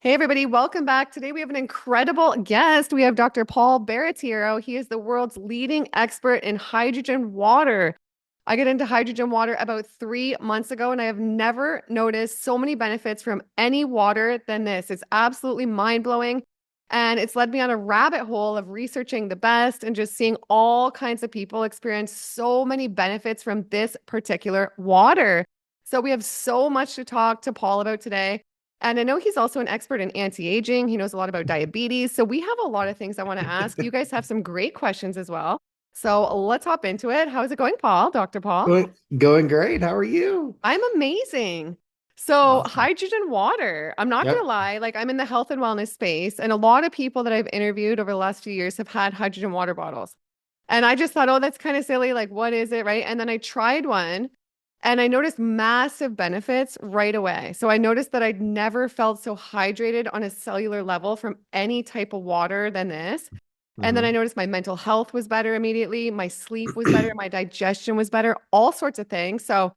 Hey, everybody, welcome back. Today we have an incredible guest. We have Dr. Paul Barratiero. He is the world's leading expert in hydrogen water. I got into hydrogen water about 3 months ago, and I have never noticed so many benefits from any water than this. It's absolutely mind blowing. And it's led me on a rabbit hole of researching the best and just seeing all kinds of people experience so many benefits from this particular water. So we have so much to talk to Paul about today. And I know he's also an expert in anti-aging. He knows a lot about diabetes. So we have a lot of things I want to ask. You guys have some great questions as well. So let's hop into it. How's it going, Paul? Dr. Paul? Going great. How are you? I'm amazing. So, Awesome. hydrogen water, I'm not going to Yep. lie, like I'm in the health and wellness space, and a lot of people that I've interviewed over the last few years have had hydrogen water bottles. And I just thought, oh, that's kind of silly. Like, what is it? Right. And then I tried one and I noticed massive benefits right away. So I noticed that I'd never felt so hydrated on a cellular level from any type of water than this. And then I Hmm. noticed my mental health was better immediately. My sleep was better. My digestion was better, all sorts of things. So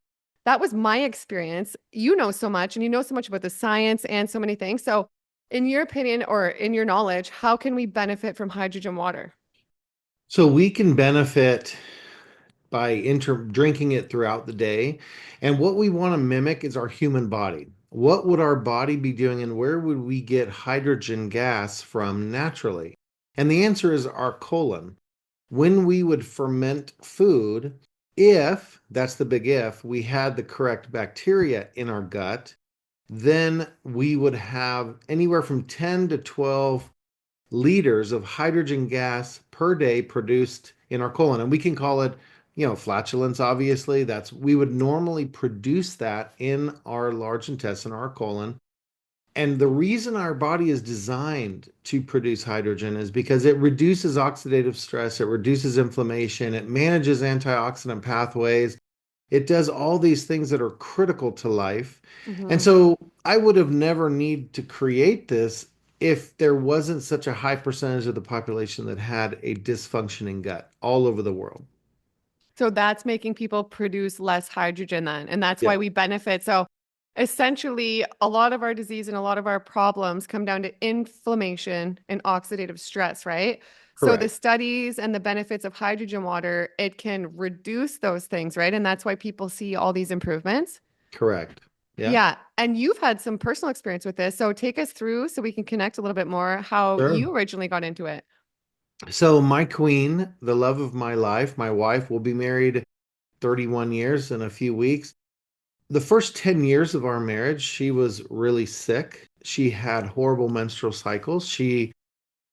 that was my experience. You know so much and you know so much about the science and so many things. So, in your opinion or in your knowledge, how can we benefit from hydrogen water? So we can benefit by drinking it throughout the day. And what we want to mimic is our human body. What would our body be doing, and where would we get hydrogen gas from naturally? And the answer is our colon. When we would ferment food, if that's the big if, we had the correct bacteria in our gut, then we would have anywhere from 10 to 12 liters of hydrogen gas per day produced in our colon. And we can call it, flatulence, obviously. We would normally produce that in our large intestine, our colon. And the reason our body is designed to produce hydrogen is because it reduces oxidative stress, it reduces inflammation, it manages antioxidant pathways, it does all these things that are critical to life. And Hmm. so I would have never need to create this if there wasn't such a high percentage of the population that had a dysfunctioning gut all over the world. So that's making people produce less hydrogen then, and that's Yeah, why we benefit. So essentially, a lot of our disease and a lot of our problems come down to inflammation and oxidative stress, right? So the correct. studies and the benefits of hydrogen water, it can reduce those things, right? And that's why people see all these improvements. Correct. Yeah. Yeah, and you've had some personal experience with this. So take us through so we can connect a little bit more how Sure. you originally got into it. So my queen, the love of my life, my wife, will be married 31 years in a few weeks. The first 10 years of our marriage, she was really sick. She had horrible menstrual cycles. She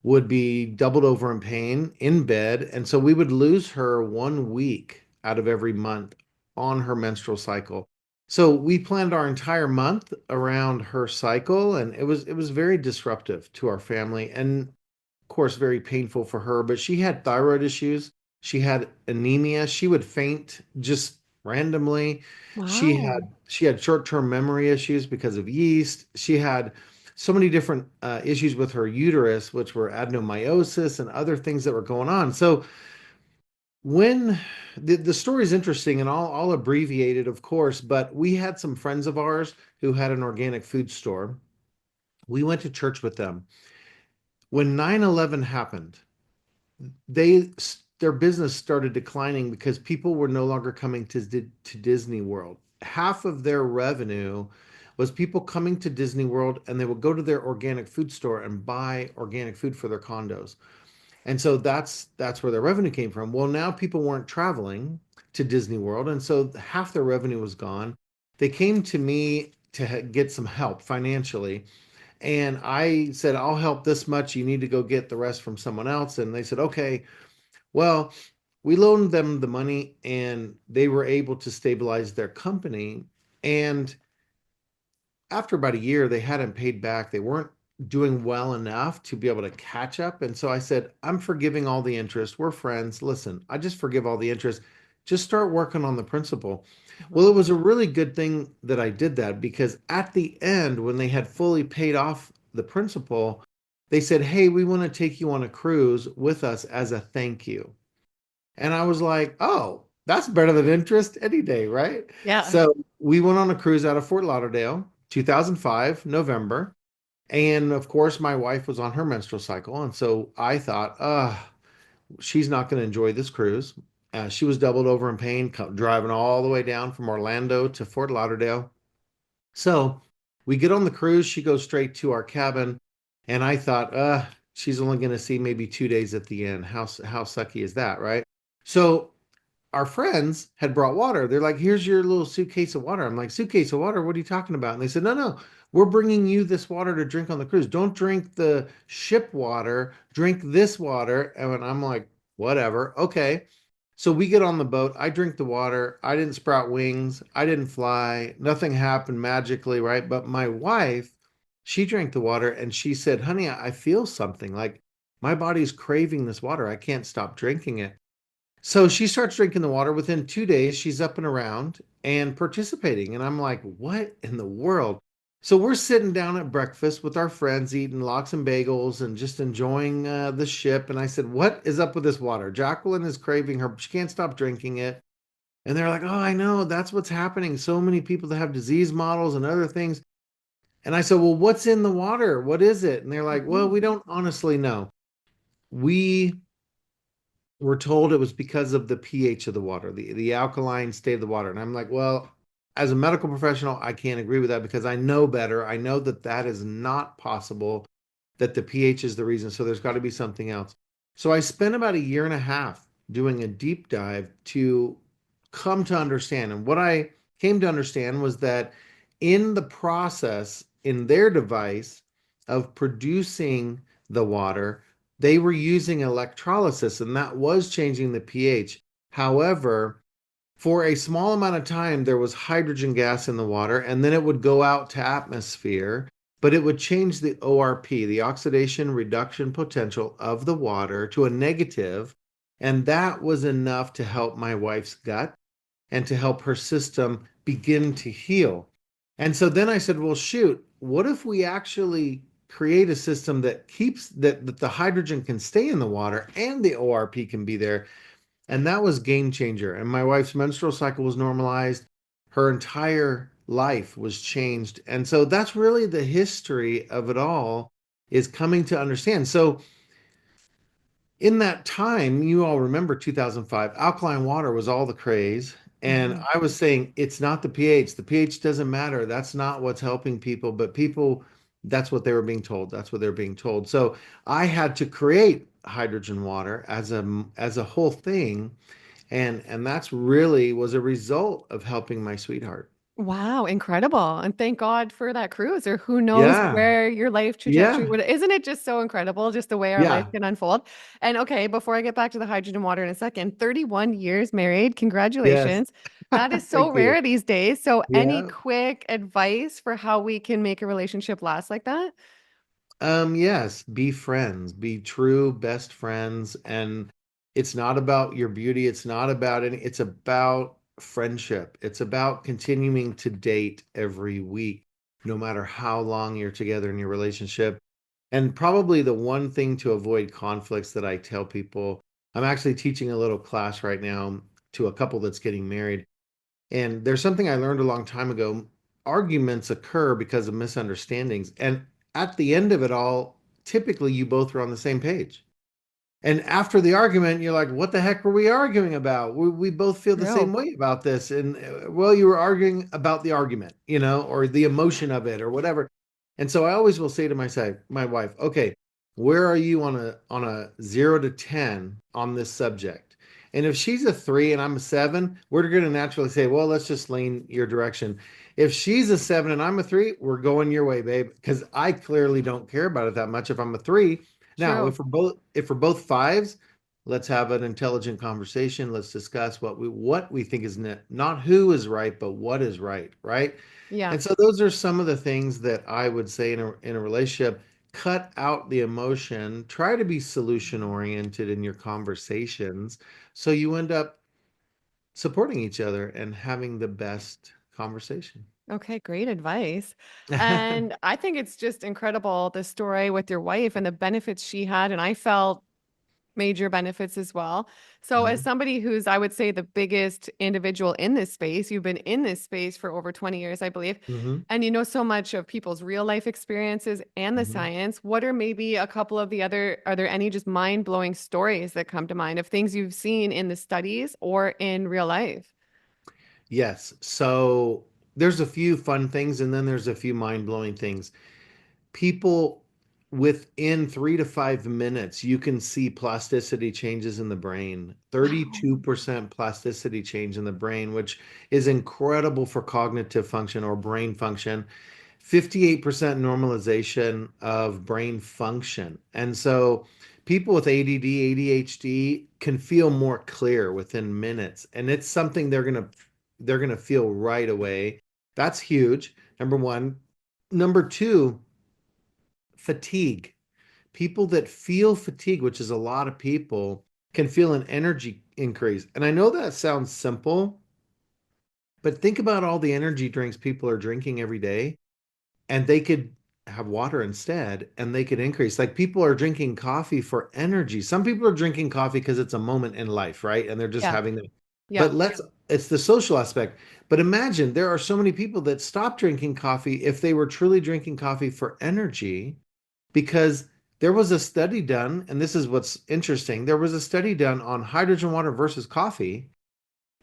would be doubled over in pain in bed. And so we would lose her 1 week out of every month on her menstrual cycle. So we planned our entire month around her cycle, and it was very disruptive to our family and of course very painful for her. But she had thyroid issues. She had anemia. She would faint just randomly. She Wow. had she had short-term memory issues because of yeast. She had so many different issues with her uterus, which were adenomyosis and other things that were going on. So when the story is interesting, and I'll abbreviate it, of course, but we had some friends of ours who had an organic food store. We went to church with them. When 9/11 happened, they their business started declining because people were no longer coming to Disney World. Half of their revenue was people coming to Disney World, and they would go to their organic food store and buy organic food for their condos. And so that's where their revenue came from. Well, now people weren't traveling to Disney World, and so half their revenue was gone. They came to me to get some help financially, and I said, I'll help this much. You need to go get the rest from someone else. And they said, okay. Well, we loaned them the money, and they were able to stabilize their company. And after about a year, they hadn't paid back. They weren't doing well enough to be able to catch up. And so I said, I'm forgiving all the interest. We're friends. Listen, I just forgive all the interest. Just start working on the principal. Well, Mhm. it was a really good thing that I did that, because at the end, when they had fully paid off the principal, they said, hey, we want to take you on a cruise with us as a thank you. And I was like, oh, that's better than interest any day, right? Yeah. So we went on a cruise out of Fort Lauderdale, 2005, November. And of course, my wife was on her menstrual cycle. And so I thought, she's not going to enjoy this cruise. She was doubled over in pain, driving all the way down from Orlando to Fort Lauderdale. So we get on the cruise. She goes straight to our cabin. And I thought, she's only going to see maybe 2 days at the end. How sucky is that, right? So our friends had brought water. They're like, here's your little suitcase of water. I'm like, suitcase of water? What are you talking about? And they said, no, no, we're bringing you this water to drink on the cruise. Don't drink the ship water, drink this water. And I'm like, whatever. Okay. So we get on the boat. I drink the water. I didn't sprout wings. I didn't fly. Nothing happened magically, right? But my wife, she drank the water and she said, honey, I feel something like my body's craving this water. I can't stop drinking it. So she starts drinking the water. Within 2 days, she's up and around and participating. And I'm like, what in the world? So we're sitting down at breakfast with our friends, eating lox and bagels and just enjoying the ship. And I said, what is up with this water? Jacqueline is craving her. She can't stop drinking it. And they're like, oh, I know. That's what's happening. So many people that have disease models and other things. And I said, well, what's in the water? What is it? And they're like, well, Mhm. we don't honestly know. We were told it was because of the pH of the water, the alkaline state of the water. And I'm like, well, as a medical professional, I can't agree with that because I know better. I know that that is not possible, that the pH is the reason. So there's got to be something else. So I spent about a year and a half doing a deep dive to come to understand. And what I came to understand was that in the process, in their device of producing the water, they were using electrolysis and that was changing the pH. However, for a small amount of time, there was hydrogen gas in the water, and then it would go out to atmosphere, but it would change the ORP, the oxidation reduction potential of the water, to a negative, and that was enough to help my wife's gut and to help her system begin to heal. And so then I said, well, shoot, what if we actually create a system that keeps that the hydrogen can stay in the water and the ORP can be there? And that was game changer. And my wife's menstrual cycle was normalized. Her entire life was changed. And so that's really the history of it all, is coming to understand. So in that time, you all remember 2005, alkaline water was all the craze. And Mhm. I was saying, it's not the pH. The pH doesn't matter. That's not what's helping people. But people, that's what they were being told. That's what they're being told. So I had to create hydrogen water as a whole thing. And that's really was a result of helping my sweetheart. Wow, incredible. And thank God for that cruise, or who knows Yeah. where your life trajectory Yeah. would. Isn't it just so incredible, just the way our life Yeah. can unfold? And okay, before I get back to the hydrogen water in a second, 31 years married. Yes. Congratulations. That is so Thank you. rare these days. So, any Yeah. quick advice for how we can make a relationship last like that? Yes, be friends, be true best friends. And it's not about your beauty. It's not about any, it's about friendship. It's about continuing to date every week, no matter how long you're together in your relationship. And probably the one thing to avoid conflicts that I tell people, I'm actually teaching a little class right now to a couple that's getting married. And there's something I learned a long time ago. Arguments occur because of misunderstandings. And at the end of it all, typically you both are on the same page. And after the argument, you're like, what the heck were we arguing about? We both feel the True. same way about this. And well, you were arguing about the argument, or the emotion of it or whatever. And so I always will say to my wife, okay, where are you on a 0 to 10 on this subject? And if she's a 3 and I'm a 7, we're going to naturally say, well, let's just lean your direction. If she's a 7 and I'm a 3, we're going your way, babe, because I clearly don't care about it that much if I'm a 3. Now, True. if we're both 5s, let's have an intelligent conversation. Let's discuss what we think is not who is right, but what is right, right? Yeah. And so those are some of the things that I would say in a relationship. Cut out the emotion. Try to be solution oriented in your conversations, so you end up supporting each other and having the best conversation. Okay, great advice. And I think it's just incredible, the story with your wife and the benefits she had. And I felt major benefits as well. So, as Mhm. somebody who's, I would say, the biggest individual in this space, you've been in this space for over 20 years, I believe, Mhm. and you know so much of people's real life experiences and the Mhm. science. What are maybe a couple of the other, are there any just mind blowing stories that come to mind of things you've seen in the studies or in real life? Yes. So there's a few fun things and then there's a few mind-blowing things. People within 3 to 5 minutes, you can see plasticity changes in the brain. Wow. 32% plasticity change in the brain, which is incredible for cognitive function or brain function. 58% normalization of brain function. And so people with ADD, ADHD can feel more clear within minutes. And it's something they're going to feel right away. That's huge. Number one. Number two, fatigue. People that feel fatigue, which is a lot of people, can feel an energy increase. And I know that sounds simple, but think about all the energy drinks people are drinking every day, and they could have water instead, and they could increase. Like people are drinking coffee for energy. Some people are drinking coffee because it's a moment in life, right? And they're just Yeah. having them. Yeah. But it's the social aspect. But imagine there are so many people that stop drinking coffee if they were truly drinking coffee for energy because there was a study done, and this is what's interesting. There was a study done on hydrogen water versus coffee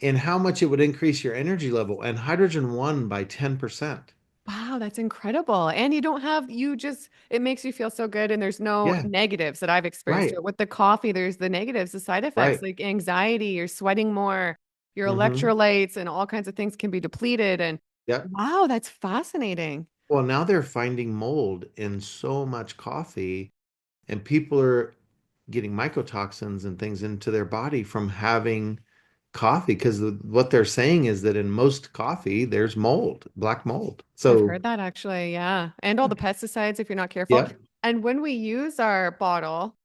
and how much it would increase your energy level, and hydrogen won by 10%. Wow, that's incredible. And you don't have, you just, it makes you feel so good. And there's no Yeah, negatives that I've experienced to right, it. With the coffee, there's the negatives, the side effects right. like anxiety, you're sweating more, your Hmm. electrolytes and all kinds of things can be depleted. And Yep. wow, that's fascinating. Well, now they're finding mold in so much coffee, and people are getting mycotoxins and things into their body from having coffee because what they're saying is that in most coffee, there's mold, black mold. I've So, heard that actually, yeah. And all the pesticides if you're not careful. yeah, And when we use our bottle,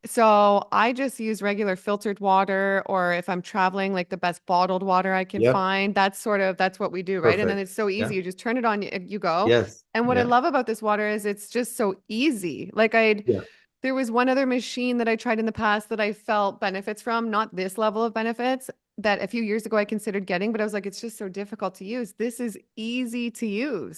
so I just use regular filtered water, or if I'm traveling, like the best bottled water I can yep, find. That's what we do, right? And then perfect. it's so Yeah, easy. You just turn it on, you go. yes, And what I yeah, love about this water is it's just so easy. yeah. There was one other machine that I tried in the past that I felt benefits from, not this level of benefits, that a few years ago I considered getting, but I was like, it's just so difficult to use. This is easy to use.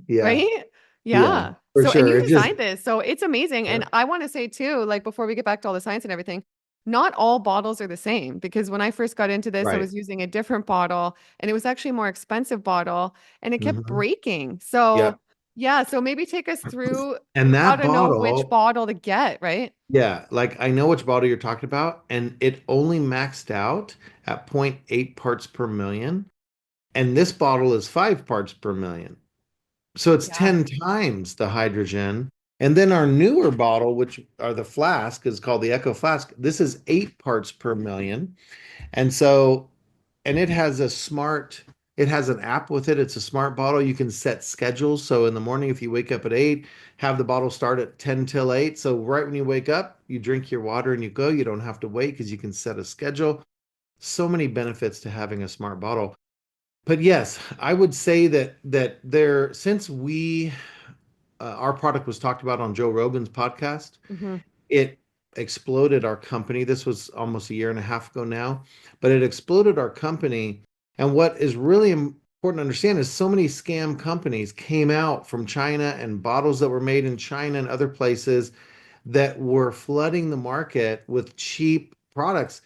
Yeah, Right? yeah, Yeah. for So, and sure. you It just, designed this. So it's amazing. yeah, And I want to say too, like before we get back to all the science and everything, not all bottles are the same because when I first got into this, I right. was using a different bottle and it was actually a more expensive bottle and it kept Hmm. breaking. Yeah. So, yeah. So maybe take us through And how that to know which bottle, bottle to get, right? yeah, like I know which bottle you're talking about, and it only maxed out at zero point 0.8 parts per million. And this bottle is 5 parts per million. So it's Yeah. 10 times the hydrogen. And then our newer bottle, which are the flask, is called the Echo Flask. This is 8 parts per million. And so, and it has an app with it. It's a smart bottle. You can set schedules. So in the morning, if you wake up at 8, have the bottle start at 10 till 8. So right when you wake up, you drink your water and you go. You don't have to wait because you can set a schedule. So many benefits to having a smart bottle. But yes, I would say that there since we our product was talked about on Joe Rogan's podcast, Hmm. it exploded our company. This was almost a year and a half ago now, but it exploded our company. And what is really important to understand is so many scam companies came out from China and bottles that were made in China and other places that were flooding the market with cheap products.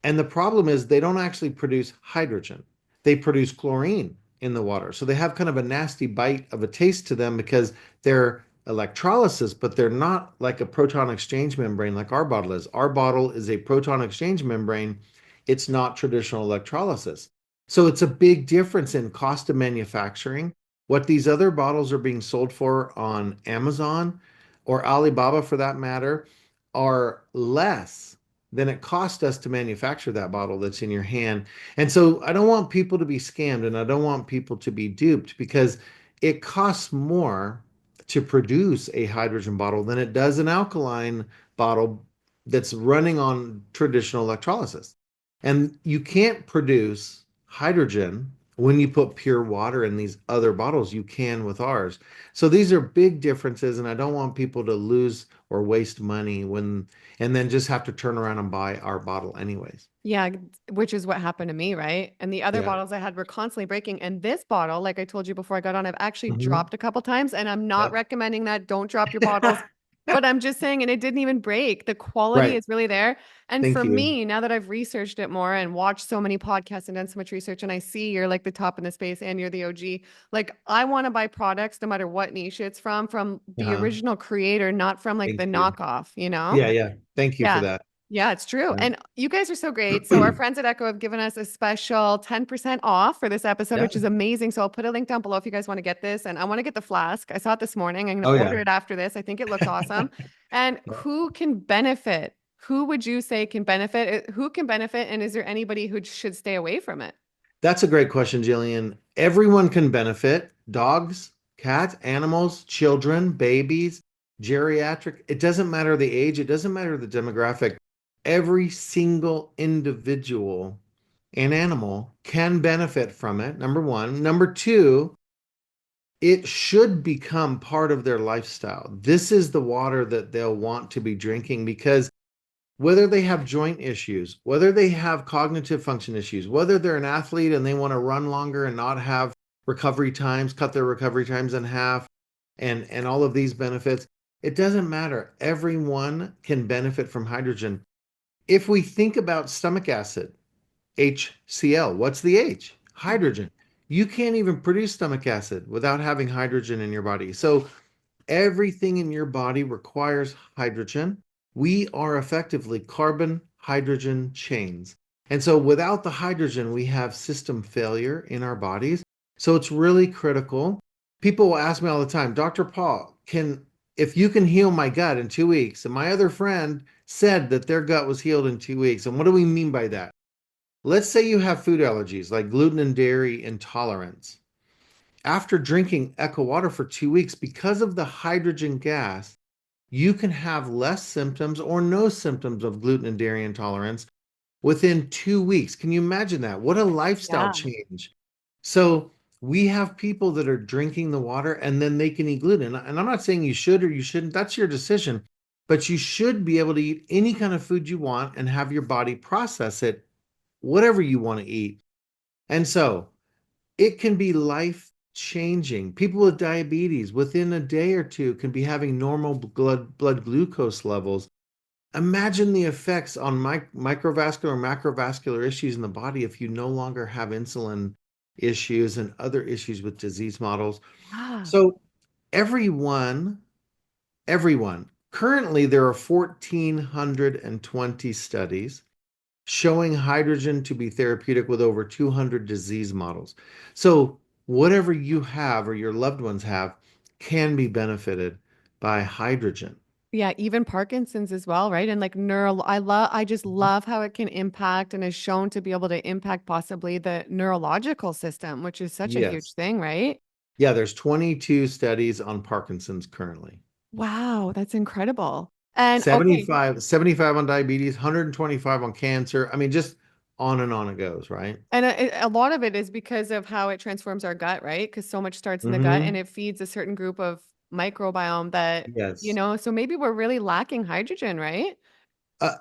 And the problem is they don't actually produce hydrogen. They produce chlorine in the water. So they have kind of a nasty bite of a taste to them because they're electrolysis, but they're not like a proton exchange membrane like our bottle is. Our bottle is a proton exchange membrane. It's not traditional electrolysis. So it's a big difference in cost of manufacturing. What these other bottles are being sold for on Amazon or Alibaba for that matter are less than it cost us to manufacture that bottle that's in your hand. And so I don't want people to be scammed and I don't want people to be duped because it costs more to produce a hydrogen bottle than it does an alkaline bottle that's running on traditional electrolysis. And you can't produce hydrogen when you put pure water in these other bottles, you can with ours. So these are big differences, and I don't want people to lose or waste money and then just have to turn around and buy our bottle anyways. Yeah, which is what happened to me, right? And the other Yeah. bottles I had were constantly breaking. And this bottle, like I told you before I got on, I've actually Hmm. dropped a couple times. And I'm not Yep. recommending that. Don't drop your bottles. But I'm just saying, and it didn't even break. The quality Right. is really there. And Thank for you. me, now that I've researched it more and watched so many podcasts and done so much research, and I see you're like the top in the space and you're the OG, like I want to buy products no matter what niche it's from the Uh-huh. original creator, not from like Thank the you. knockoff, you know? Yeah, yeah. Thank you for Yeah. that. Yeah, it's true. Yeah. And you guys are so great. So our friends at Echo have given us a special 10% off for this episode, Yeah. which is amazing. So I'll put a link down below if you guys want to get this. And I want to get the flask. I saw it this morning. I'm going Oh to order yeah. it after this. I think it looks awesome. And who can benefit? Who would you say can benefit? Who can benefit? And is there anybody who should stay away from it? That's a great question, Jillian. Everyone can benefit. Dogs, cats, animals, children, babies, geriatric. It doesn't matter the age, it doesn't matter the demographic. Every single individual and animal can benefit from it. Number one. Number two, it should become part of their lifestyle. This is the water that they'll want to be drinking because whether they have joint issues, whether they have cognitive function issues, whether they're an athlete and they want to run longer and not have recovery times, cut their recovery times in half, and all of these benefits, it doesn't matter. Everyone can benefit from hydrogen. If we think about stomach acid, HCl, what's the H? Hydrogen. You can't even produce stomach acid without having hydrogen in your body. So everything in your body requires hydrogen. We are effectively carbon hydrogen chains. And so without the hydrogen, we have system failure in our bodies. So it's really critical. People will ask me all the time, Dr. Paul, if you can heal my gut in 2 weeks, and my other friend said that their gut was healed in 2 weeks. And what do we mean by that? Let's say you have food allergies like gluten and dairy intolerance. After drinking Echo Water for 2 weeks, because of the hydrogen gas, you can have less symptoms or no symptoms of gluten and dairy intolerance within 2 weeks. Can you imagine that? What a lifestyle Yeah. change. So we have people that are drinking the water and then they can eat gluten. And I'm not saying you should or you shouldn't, that's your decision. But you should be able to eat any kind of food you want and have your body process it, whatever you want to eat. And so it can be life changing. People with diabetes within a day or two can be having normal blood glucose levels. Imagine the effects on microvascular and macrovascular issues in the body if you no longer have insulin issues and other issues with disease models. Yeah. So everyone, everyone, currently there are 1,420 studies showing hydrogen to be therapeutic with over 200 disease models. So, whatever you have or your loved ones have can be benefited by hydrogen. Yeah, even Parkinson's as well, right? And like I just love how it can impact and is shown to be able to impact possibly the neurological system, which is such a huge Yes. thing, right? Yeah, there's 22 studies on Parkinson's currently. Wow, that's incredible. And okay, 75 on diabetes, 125 on cancer. I mean, just on and on it goes, right? and a lot of it is because of how it transforms our gut, right? Because so much starts in the gut and Hmm. it feeds a certain group of microbiome that, Yes. so maybe we're really lacking hydrogen, right?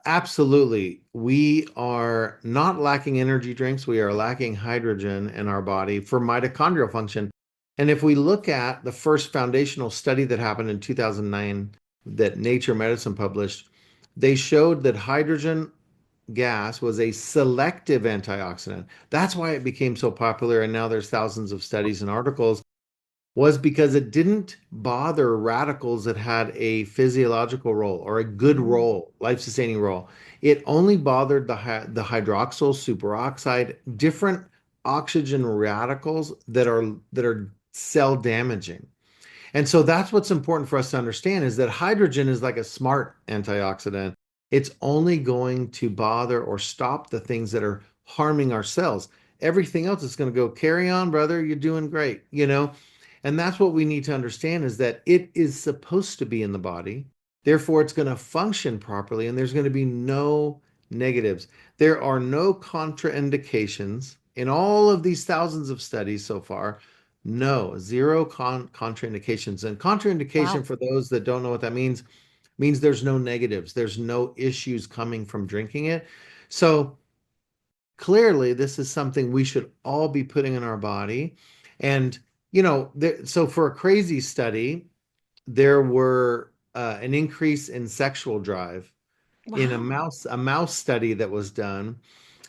Absolutely. We are not lacking energy drinks. We are lacking hydrogen in our body for mitochondrial function. And if we look at the first foundational study that happened in 2009 that Nature Medicine published, they showed that hydrogen gas was a selective antioxidant. That's why it became so popular. And now there's thousands of studies and articles was because it didn't bother radicals that had a physiological role or a good Mm. role, life-sustaining role. It only bothered the hydroxyl superoxide, different oxygen radicals that are cell damaging. And so that's what's important for us to understand is that hydrogen is like a smart antioxidant. It's only going to bother or stop the things that are harming our cells. Everything else is going to go, carry on, brother, you're doing great, you know? And that's what we need to understand is that it is supposed to be in the body. Therefore, it's going to function properly and there's going to be no negatives. There are no contraindications in all of these thousands of studies so far, no, zero contraindications. And contraindication, Wow. for those that don't know what that means there's no negatives, there's no issues coming from drinking it. So clearly, this is something we should all be putting in our body. And, so for a crazy study, there were an increase in sexual drive in a Wow. mouse study that was done.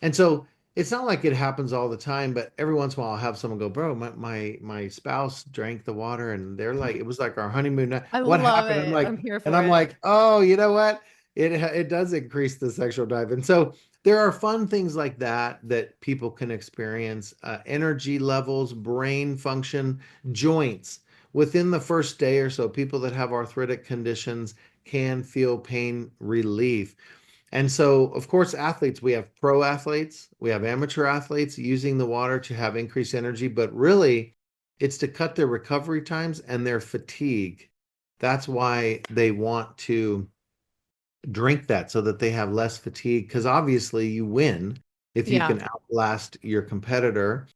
And so it's not like it happens all the time, but every once in a while I'll have someone go, bro, my spouse drank the water and they're like, it was like our honeymoon night. I What love happened? it. I'm here And for I'm it. like, oh, you know what? It does increase the sexual drive. And so there are fun things like that that people can experience, energy levels, brain function, joints. Within the first day or so, people that have arthritic conditions can feel pain relief. And so, of course, athletes, we have pro athletes, we have amateur athletes using the water to have increased energy, but really it's to cut their recovery times and their fatigue. That's why they want to drink that so that they have less fatigue, because obviously you win if you Yeah. can outlast your competitor.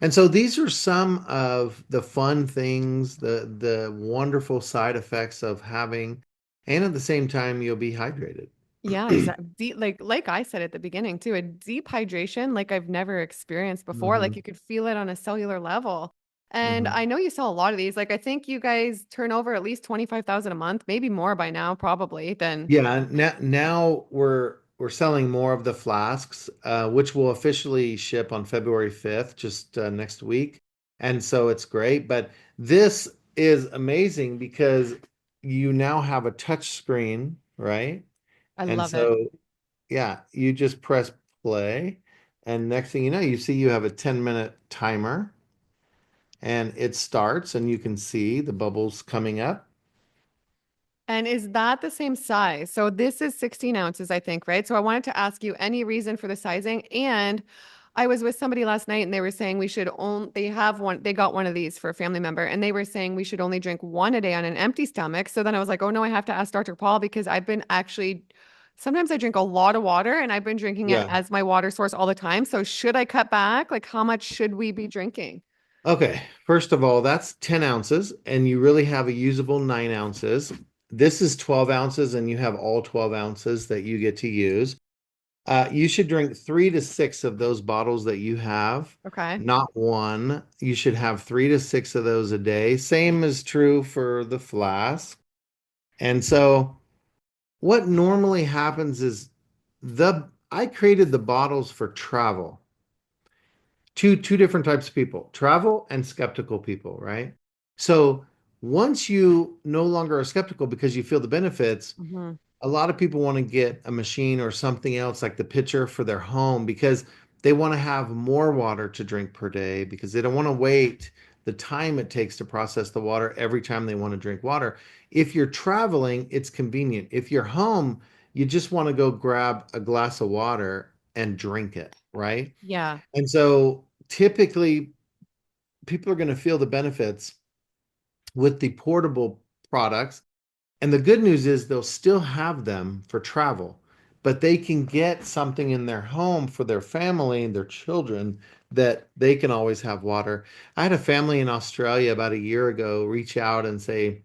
And so these are some of the fun things, the wonderful side effects of having, and at the same time, you'll be hydrated. Yeah, exactly. Deep, like I said at the beginning too, a deep hydration like I've never experienced before. Like Hmm. you could feel it on a cellular level. And Hmm. I know you sell a lot of these. Like I think you guys turn over at least 25,000 a month, maybe more by now, probably. Then Yeah, now we're selling more of the flasks, which will officially ship on February 5th, just next week. And so it's great. But this is amazing because you now have a touch screen, right? I And love it. so, yeah, you just press play, and next thing you know, you see you have a 10-minute timer, and it starts, and you can see the bubbles coming up. And is that the same size? So this is 16 ounces, I think, right? So I wanted to ask you any reason for the sizing. And I was with somebody last night and they were saying we should only, they have one, they got one of these for a family member and they were saying we should only drink one a day on an empty stomach. So then I was like, oh no, I have to ask Dr. Paul because I've been actually, sometimes I drink a lot of water and I've been drinking it Yeah. as my water source all the time. So should I cut back? Like how much should we be drinking? Okay, first of all, that's 10 ounces, and you really have a usable 9 ounces. This is 12 ounces, and you have all 12 ounces that you get to use. You should drink 3 to 6 of those bottles that you have, Okay. not one. You should have 3 to 6 of those a day. Same is true for the flask. And so, what normally happens is I created the bottles for travel. Two different types of people, travel and skeptical people, right? So once you no longer are skeptical because you feel the benefits, Mhm. a lot of people want to get a machine or something else like the pitcher for their home because they want to have more water to drink per day because they don't want to wait the time it takes to process the water every time they want to drink water. If you're traveling, it's convenient. If you're home, you just want to go grab a glass of water and drink it, right? Yeah. And so typically people are going to feel the benefits with the portable products. And the good news is they'll still have them for travel, but they can get something in their home for their family and their children that they can always have water. I had a family in Australia about a year ago reach out and say,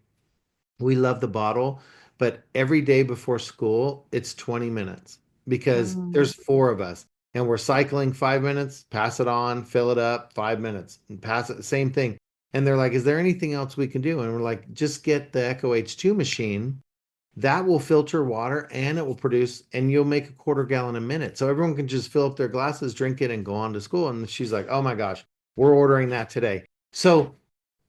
we love the bottle, but every day before school, it's 20 minutes because Mm. there's four of us and we're cycling 5 minutes, pass it on, fill it up, 5 minutes, and pass it, same thing. And they're like, is there anything else we can do? And we're like, just get the Echo H2 machine. That will filter water and it will produce, and you'll make a quarter gallon a minute. So everyone can just fill up their glasses, drink it, and go on to school. And she's like, oh my gosh, we're ordering that today. So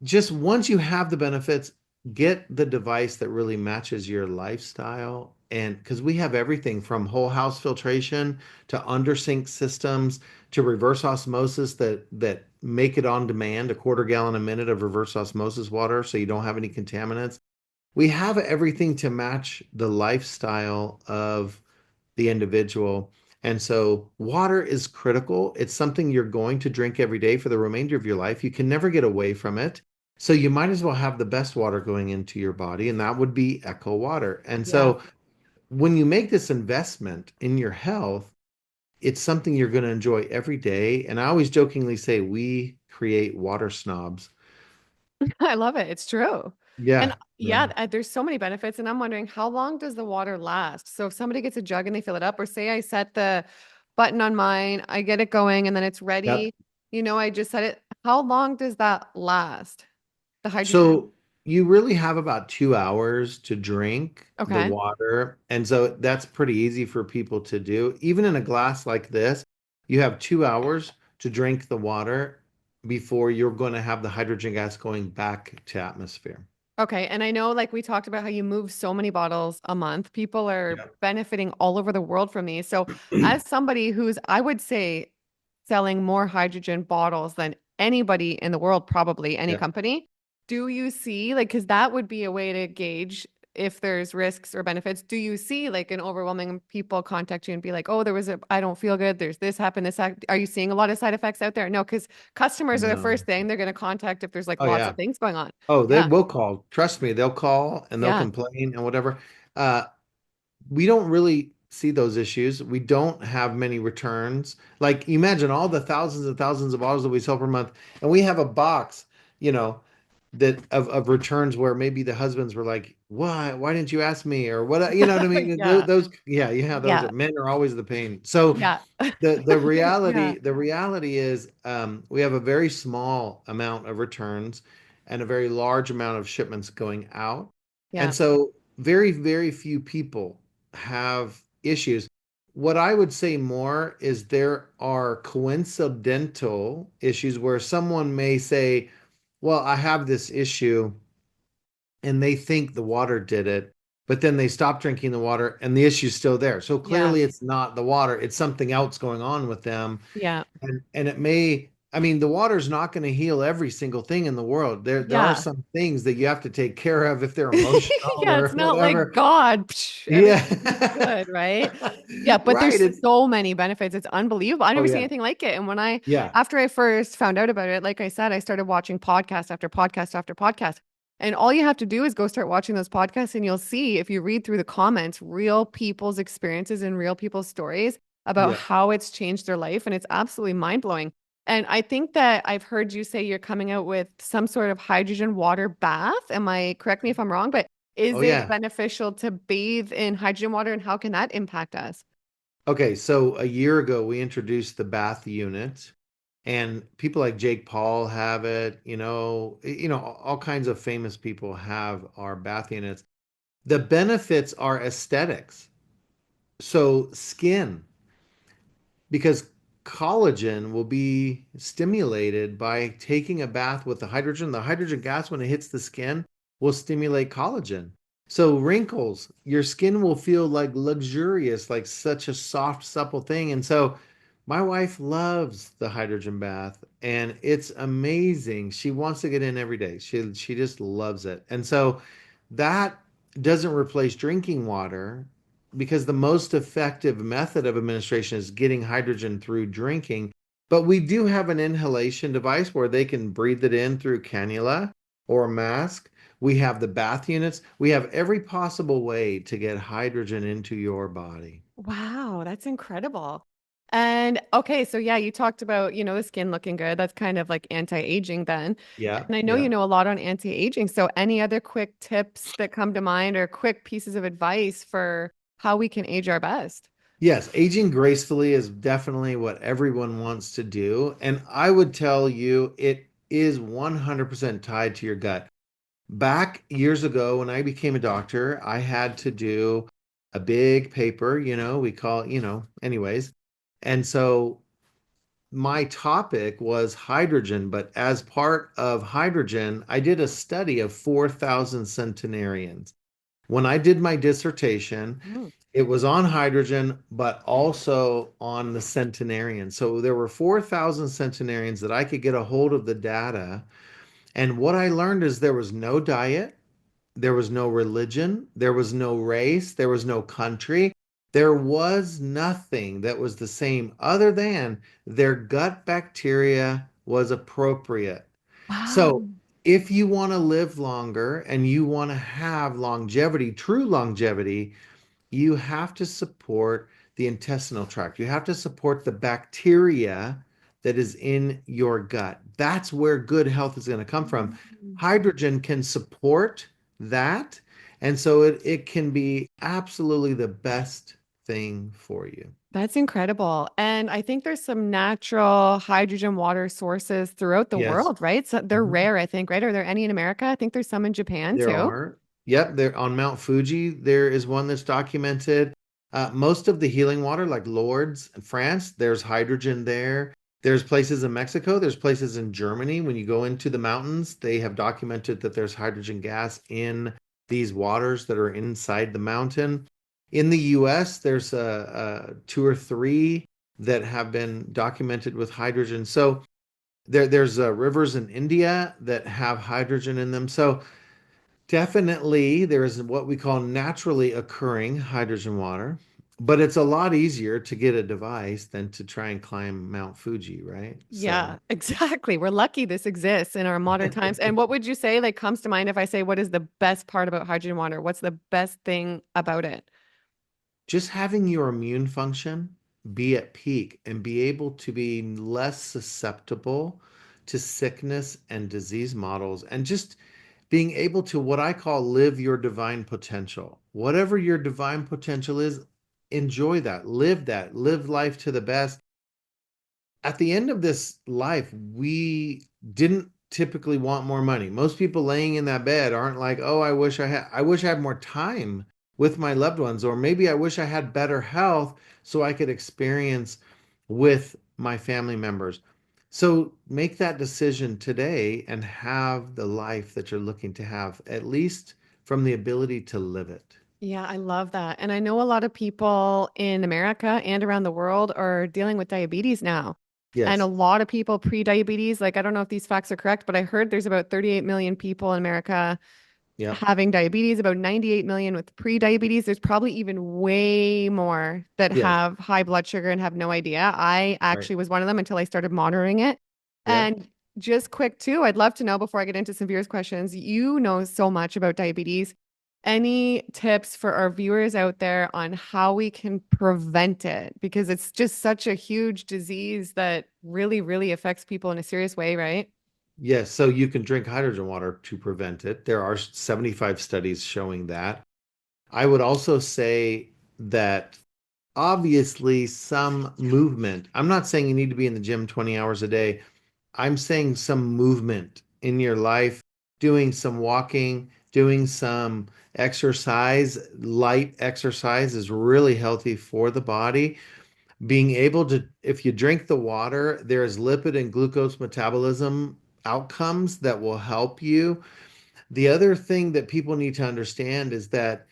just once you have the benefits, get the device that really matches your lifestyle. And because we have everything from whole house filtration to under sink systems to reverse osmosis that make it on demand, a quarter gallon a minute of reverse osmosis water so you don't have any contaminants. We have everything to match the lifestyle of the individual. And so water is critical. It's something you're going to drink every day for the remainder of your life. You can never get away from it. So you might as well have the best water going into your body, and that would be Echo water. And Yeah. so when you make this investment in your health, it's something you're going to enjoy every day. And I always jokingly say we create water snobs. I love it. It's true. And Yeah, yeah. yeah, there's so many benefits. And I'm wondering, how long does the water last? So if somebody gets a jug and they fill it up, or say I set the button on mine, I get it going and then it's Yep. ready, I just set it. How long does that last? The hydrogen. So you really have about 2 hours to drink the Okay. water. And so that's pretty easy for people to do. Even in a glass like this, you have 2 hours to drink the water before you're going to have the hydrogen gas going back to atmosphere. Okay. And I know, like we talked about how you move so many bottles a month, people are Yeah. benefiting all over the world from these. So, as somebody who's, I would say, selling more hydrogen bottles than anybody in the world, probably any Yeah. company, do you see, like, because that would be a way to gauge if there's risks or benefits. Do you see like an overwhelming people contact you and be like, oh, I don't feel good. There's this happened, Are you seeing a lot of side effects out there? No, because customers are the No. first thing they're going to contact if there's like Oh, lots of yeah. things going on. Oh, they Yeah. will call. Trust me, they'll call and they'll Yeah. complain and whatever. Uh, we don't really see those issues. We don't have many returns. Like imagine all the thousands and thousands of bottles that we sell per month, and we have a box, you know, that of returns where maybe the husbands were like, "Why? Why didn't you ask me?" Or what? You know what I mean? Yeah. Those, yeah, yeah, those Yeah. are men are always the pain. So Yeah. the Yeah. reality is we have a very small amount of returns and a very large amount of shipments going out, and Yeah. so very few people have issues. What I would say more is there are coincidental issues where someone may say, well, I have this issue, and they think the water did it, but then they stop drinking the water and the issue's still there. So Yeah. clearly it's not the water, it's something else going on with them. Yeah. And it may, I mean, the water's not going to heal every single thing in the world. There are Yeah. some things that you have to take care of if they're emotional Yeah, or it's not like whatever. God, Yeah. everything's good, right? Yeah, but Right. there's It's so many benefits. It's unbelievable. I've oh never seen yeah. anything like it. And Yeah. after I first found out about it, like I said, I started watching podcast after podcast after podcast. And all you have to do is go start watching those podcasts, and you'll see, if you read through the comments, real people's experiences and real people's stories about Yeah. how it's changed their life. And it's absolutely mind blowing. And I think that I've heard you say you're coming out with some sort of hydrogen water bath. Correct me if I'm wrong, but is Oh it yeah. beneficial to bathe in hydrogen water, and how can that impact us? Okay, so a year ago we introduced the bath unit, and people like Jake Paul have it, all kinds of famous people have our bath units. The benefits are aesthetics. So skin, because collagen will be stimulated by taking a bath with the hydrogen. The hydrogen gas, when it hits the skin, will stimulate collagen. So wrinkles, your skin will feel like luxurious, like such a soft, supple thing. And so my wife loves the hydrogen bath and it's amazing. She wants to get in every day. She just loves it. And so that doesn't replace drinking water because the most effective method of administration is getting hydrogen through drinking. But we do have an inhalation device where they can breathe it in through cannula or mask. We have the bath units. We have every possible way to get hydrogen into your body. Wow, that's incredible. And okay, so yeah, you talked about, the skin looking good. That's kind of like anti-aging then. Yeah, And I know you yeah. know a lot on anti-aging. So any other quick tips that come to mind, or quick pieces of advice for how we can age our best? Yes, aging gracefully is definitely what everyone wants to do. And I would tell you it is 100% tied to your gut. Back years ago, when I became a doctor, I had to do a big paper, we call it, anyways. And so my topic was hydrogen, but as part of hydrogen, I did a study of 4,000 centenarians. When I did my dissertation, Mm. it was on hydrogen, but also on the centenarians. So there were 4,000 centenarians that I could get a hold of the data. And what I learned is there was no diet, there was no religion, there was no race, there was no country. There was nothing that was the same other than their gut bacteria was appropriate. Wow. So, if you want to live longer and you want to have longevity, true longevity, you have to support the intestinal tract. You have to support the bacteria that is in your gut. That's where good health is going to come from. Mm. Hydrogen can support that. And so it can be absolutely the best thing for you. That's incredible. And I think there's some natural hydrogen water sources throughout the Yes. world, right? So they're Mhm. rare, I think, right? Are there any in America? I think there's some in Japan There too. are. Yep, there on Mount Fuji, there is one that's documented. Most of the healing water, like Lourdes in France, there's hydrogen there. There's places in Mexico, there's places in Germany. When you go into the mountains, they have documented that there's hydrogen gas in these waters that are inside the mountain. In the US, there's two or three that have been documented with hydrogen. So there's rivers in India that have hydrogen in them. So definitely, there is what we call naturally occurring hydrogen water, but it's a lot easier to get a device than to try and climb Mount Fuji, right? Yeah, So, exactly. We're lucky this exists in our modern times. And what would you say, like, comes to mind if I say, what is the best part about hydrogen water? What's the best thing about it? just having your immune function be at peak and be able to be less susceptible to sickness and disease models and just being able to what I call live your divine potential. Whatever your divine potential is, enjoy that, live life to the best. At the end of this life, we didn't typically want more money. Most people laying in that bed aren't like, "Oh, I wish I had more time with my loved ones," or maybe I wish I had better health so I could experience with my family members. So make that decision today and have the life that you're looking to have, at least from the ability to live it. Yeah, I love that. And I know a lot of people in America and around the world are dealing with diabetes now. And a Yes. lot of people pre-diabetes, like I don't know if these facts are correct, but I heard there's about 38 million people in America Yep. having diabetes, about 98 million with pre-diabetes. There's probably even way more that Yes. have high blood sugar and have no idea. I Right. actually was one of them until I started monitoring it. Yep. And just quick too, I'd love to know before I get into some viewers' questions, you know so much about diabetes. Any tips for our viewers out there on how we can prevent it? Because it's just such a huge disease that really, really affects people in a serious way, right? Yes, so you can drink hydrogen water to prevent it. There are 75 studies showing that. I would also say that obviously some movement. I'm not saying you need to be in the gym 20 hours a day. I'm saying some movement in your life, doing some walking, doing some exercise, light exercise is really healthy for the body. Being able to, if you drink the water, there's lipid and glucose metabolism outcomes that will help you. The other thing that people need to understand is that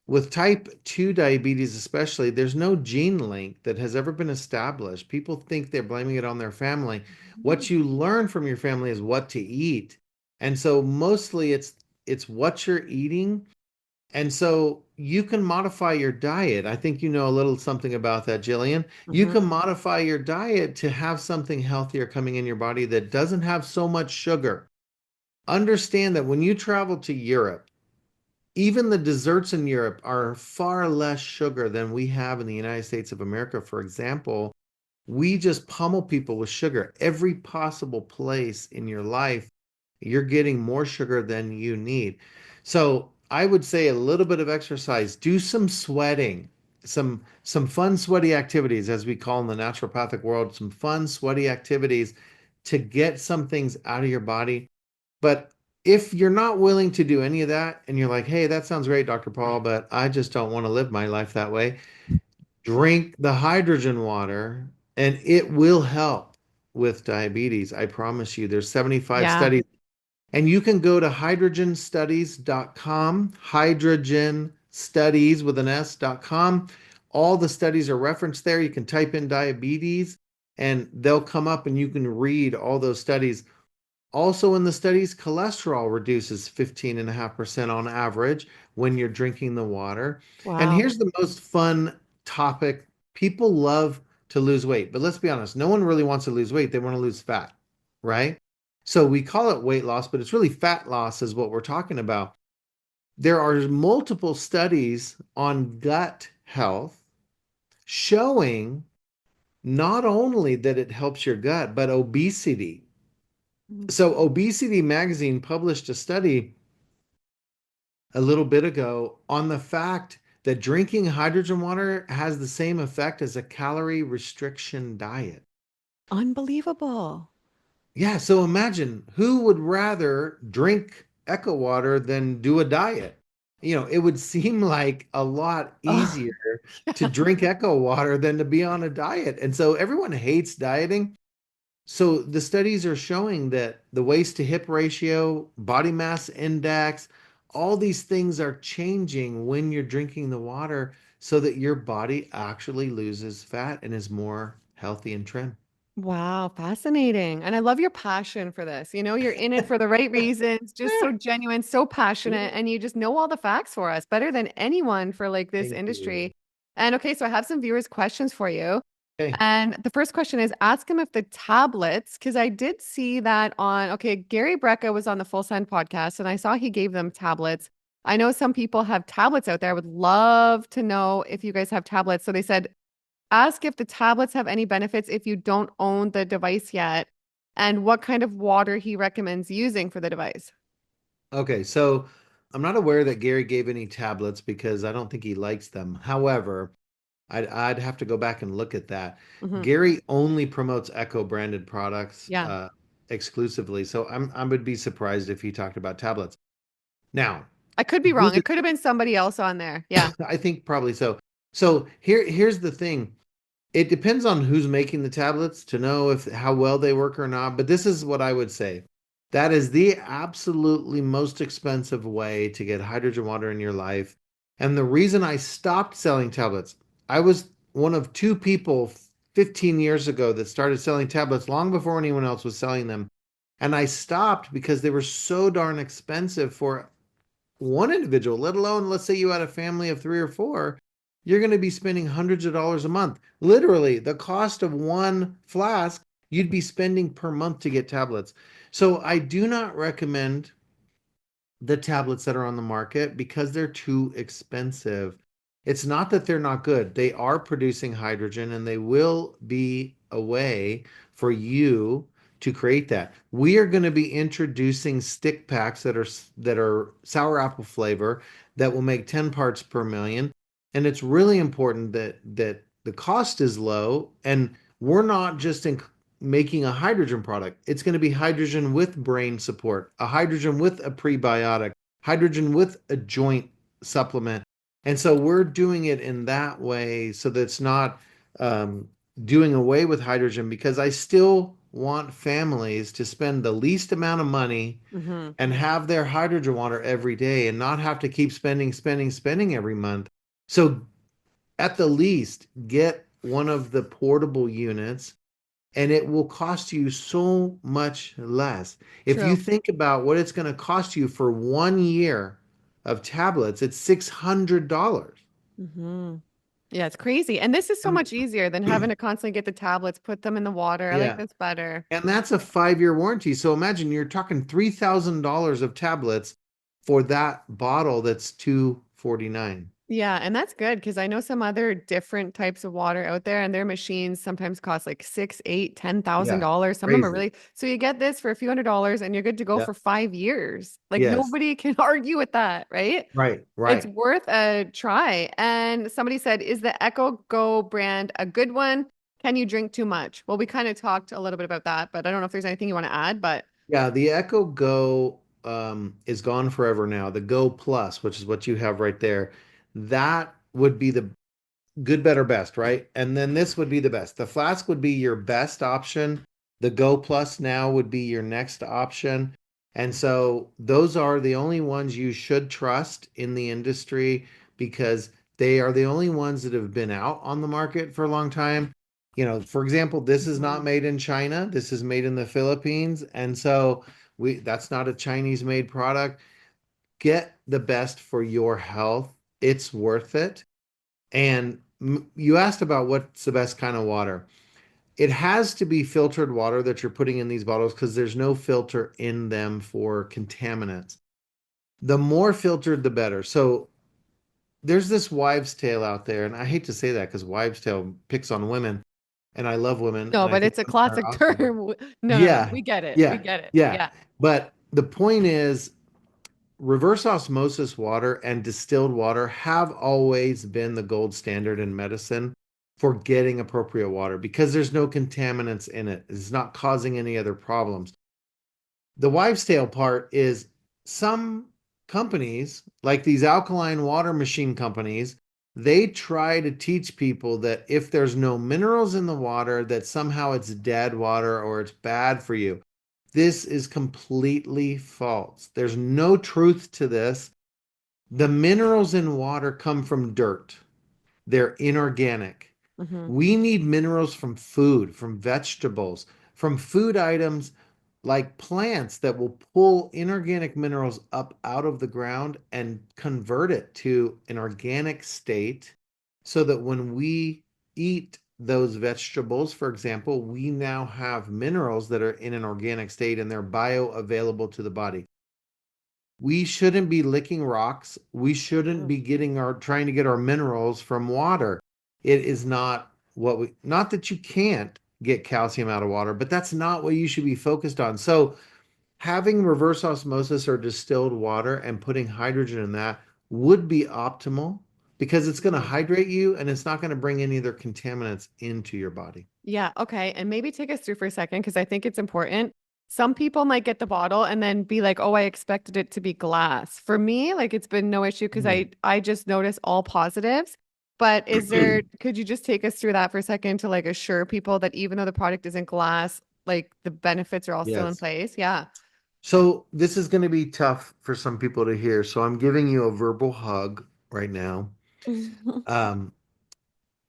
with type 2 diabetes, especially, there's no gene link that has ever been established. People think they're blaming it on their family. What you learn from your family is what to eat. And so mostly it's what you're eating, and so you can modify your diet. I think you know a little something about that, Jillian. You Mhm. can modify your diet to have something healthier coming in your body that doesn't have so much sugar. Understand that when you travel to Europe, even the desserts in Europe are far less sugar than we have in the United States of America. For example, we just pummel people with sugar. Every possible place in your life, you're getting more sugar than you need. So I would say a little bit of exercise, do some sweating, some fun sweaty activities, as we call in the naturopathic world, some fun sweaty activities to get some things out of your body. But if you're not willing to do any of that and you're like, hey, that sounds great, Dr. Paul, but I just don't want to live my life that way, drink the hydrogen water and it will help with diabetes. I promise you. There's 75 Yeah. studies, and you can go to hydrogenstudies.com, hydrogen studies with an s.com. All the studies are referenced there. You can type in diabetes and they'll come up and you can read all those studies. Also, in the studies, cholesterol reduces 15.5% on average when you're drinking the water. And Wow. here's the most fun topic. People love to lose weight, but let's be honest, no one really wants to lose weight. They want to lose fat, right? So we call it weight loss, but it's really fat loss, is what we're talking about. There are multiple studies on gut health showing not only that it helps your gut, but obesity. So, Mhm. Obesity Magazine published a study a little bit ago on the fact that drinking hydrogen water has the same effect as a calorie restriction diet. Unbelievable. Yeah, so imagine who would rather drink Echo water than do a diet? It would seem like a lot Oh, easier to yeah. drink Echo water than to be on a diet. And so everyone hates dieting. So the studies are showing that the waist to hip ratio, body mass index, all these things are changing when you're drinking the water so that your body actually loses fat and is more healthy and trim. Wow, fascinating. And I love your passion for this. You're in it for the right reasons, just so genuine, so passionate, and you just know all the facts for us better than anyone for like this Thank you. industry. And okay, so I have some viewers' questions for you. Okay. And the first question is ask him if the tablets, because I did see that okay, Gary Brecka was on the Full Send podcast and I saw he gave them tablets. I know some people have tablets out there. I would love to know if you guys have tablets. So they said, ask if the tablets have any benefits if you don't own the device yet, and what kind of water he recommends using for the device. Okay, so I'm not aware that Gary gave any tablets because I don't think he likes them. However, I'd have to go back and look at that. Hmm. Gary only promotes Echo branded products Yeah. exclusively, so I would be surprised if he talked about tablets. Now, I could be wrong. this It could have been somebody else on there. Yeah. I think probably so. So here's the thing. It depends on who's making the tablets to know if how well they work or not, but this is what I would say. That is the absolutely most expensive way to get hydrogen water in your life. And the reason I stopped selling tablets, I was one of two people 15 years ago that started selling tablets long before anyone else was selling them. And I stopped because they were so darn expensive for one individual, let alone, let's say you had a family of three or four, you're going to be spending hundreds of dollars a month. Literally, the cost of one flask you'd be spending per month to get tablets. So I do not recommend the tablets that are on the market because they're too expensive. It's not that they're not good. They are producing hydrogen and they will be a way for you to create that. We are going to be introducing stick packs that are sour apple flavor that will make 10 parts per million. And it's really important that the cost is low and we're not just making a hydrogen product. It's going to be hydrogen with brain support, a hydrogen with a prebiotic, hydrogen with a joint supplement. And so we're doing it in that way so that it's not um, doing away with hydrogen because I still want families to spend the least amount of money Hmm. and have their hydrogen water every day and not have to keep spending every month. So at the least, get one of the portable units and it will cost you so much less. If you True. think about what it's going to cost you for 1 year of tablets, it's $600. Hmm. Yeah, it's crazy. And this is so And much easier than having to constantly get the tablets, put them in the water. I like yeah, this better. and that's a 5 year warranty. So imagine you're talking $3,000 of tablets for that bottle that's 249. Yeah, and that's good because I know some other different types of water out there, and their machines sometimes cost like six, eight, ten thousand Yeah, dollars. Some of them are crazy. really so you get this for a few $100s and you're good to go Yeah. for 5 years. Like Yes. nobody can argue with that, right? Right, It's right. worth a try. And somebody said, is the Echo Go brand a good one? Can you drink too much? Well, we kind of talked a little bit about that, but I don't know if there's anything you want to add, but Yeah, the Echo Go is gone forever now. The Go Plus, which is what you have right there, that would be the good, better, best, right? And then this would be the best. The flask would be your best option. The Go Plus now would be your next option. And so those are the only ones you should trust in the industry because they are the only ones that have been out on the market for a long time. For example, this is not Mhm. made in China. This is made in the Philippines. And so that's not a Chinese made product. Get the best for your health. It's worth it. And you asked about what's the best kind of water. It has to be filtered water that you're putting in these bottles because there's no filter in them for contaminants. The more filtered, the better. So there's this wives' tale out there, and I hate to say that because wives' tale picks on women, and I love women, No, and I but think it's a women are classic term. awesome. No. Yeah, We get it. We yeah, get it. yeah. Yeah. But the point is, reverse osmosis water and distilled water have always been the gold standard in medicine for getting appropriate water because there's no contaminants in it. It's not causing any other problems. The wives' tale part is some companies, like these alkaline water machine companies, they try to teach people that if there's no minerals in the water, that somehow it's dead water or it's bad for you. This is completely false. There's no truth to this. The minerals in water come from dirt. They're inorganic. Hmm. We need minerals from food, from vegetables, from food items like plants that will pull inorganic minerals up out of the ground and convert it to an organic state so that when we eat those vegetables, for example, we now have minerals that are in an organic state and they're bioavailable to the body. We shouldn't be licking rocks. We shouldn't Hmm. be getting our trying to get our minerals from water. It is not what we, not that you can't get calcium out of water, but that's not what you should be focused on. So having reverse osmosis or distilled water and putting hydrogen in that would be optimal because it's going to Hmm. hydrate you and it's not going to bring any other contaminants into your body. Yeah. Okay. And maybe take us through for a second because I think it's important. Some people might get the bottle and then be like, "Oh, I expected it to be glass." For me, like it's been no issue because Hmm. I just notice all positives. But could you just take us through that for a second to like assure people that even though the product isn't glass, like the benefits are all still in Yes. place? Yeah. So this is going to be tough for some people to hear. So I'm giving you a verbal hug right now. Um,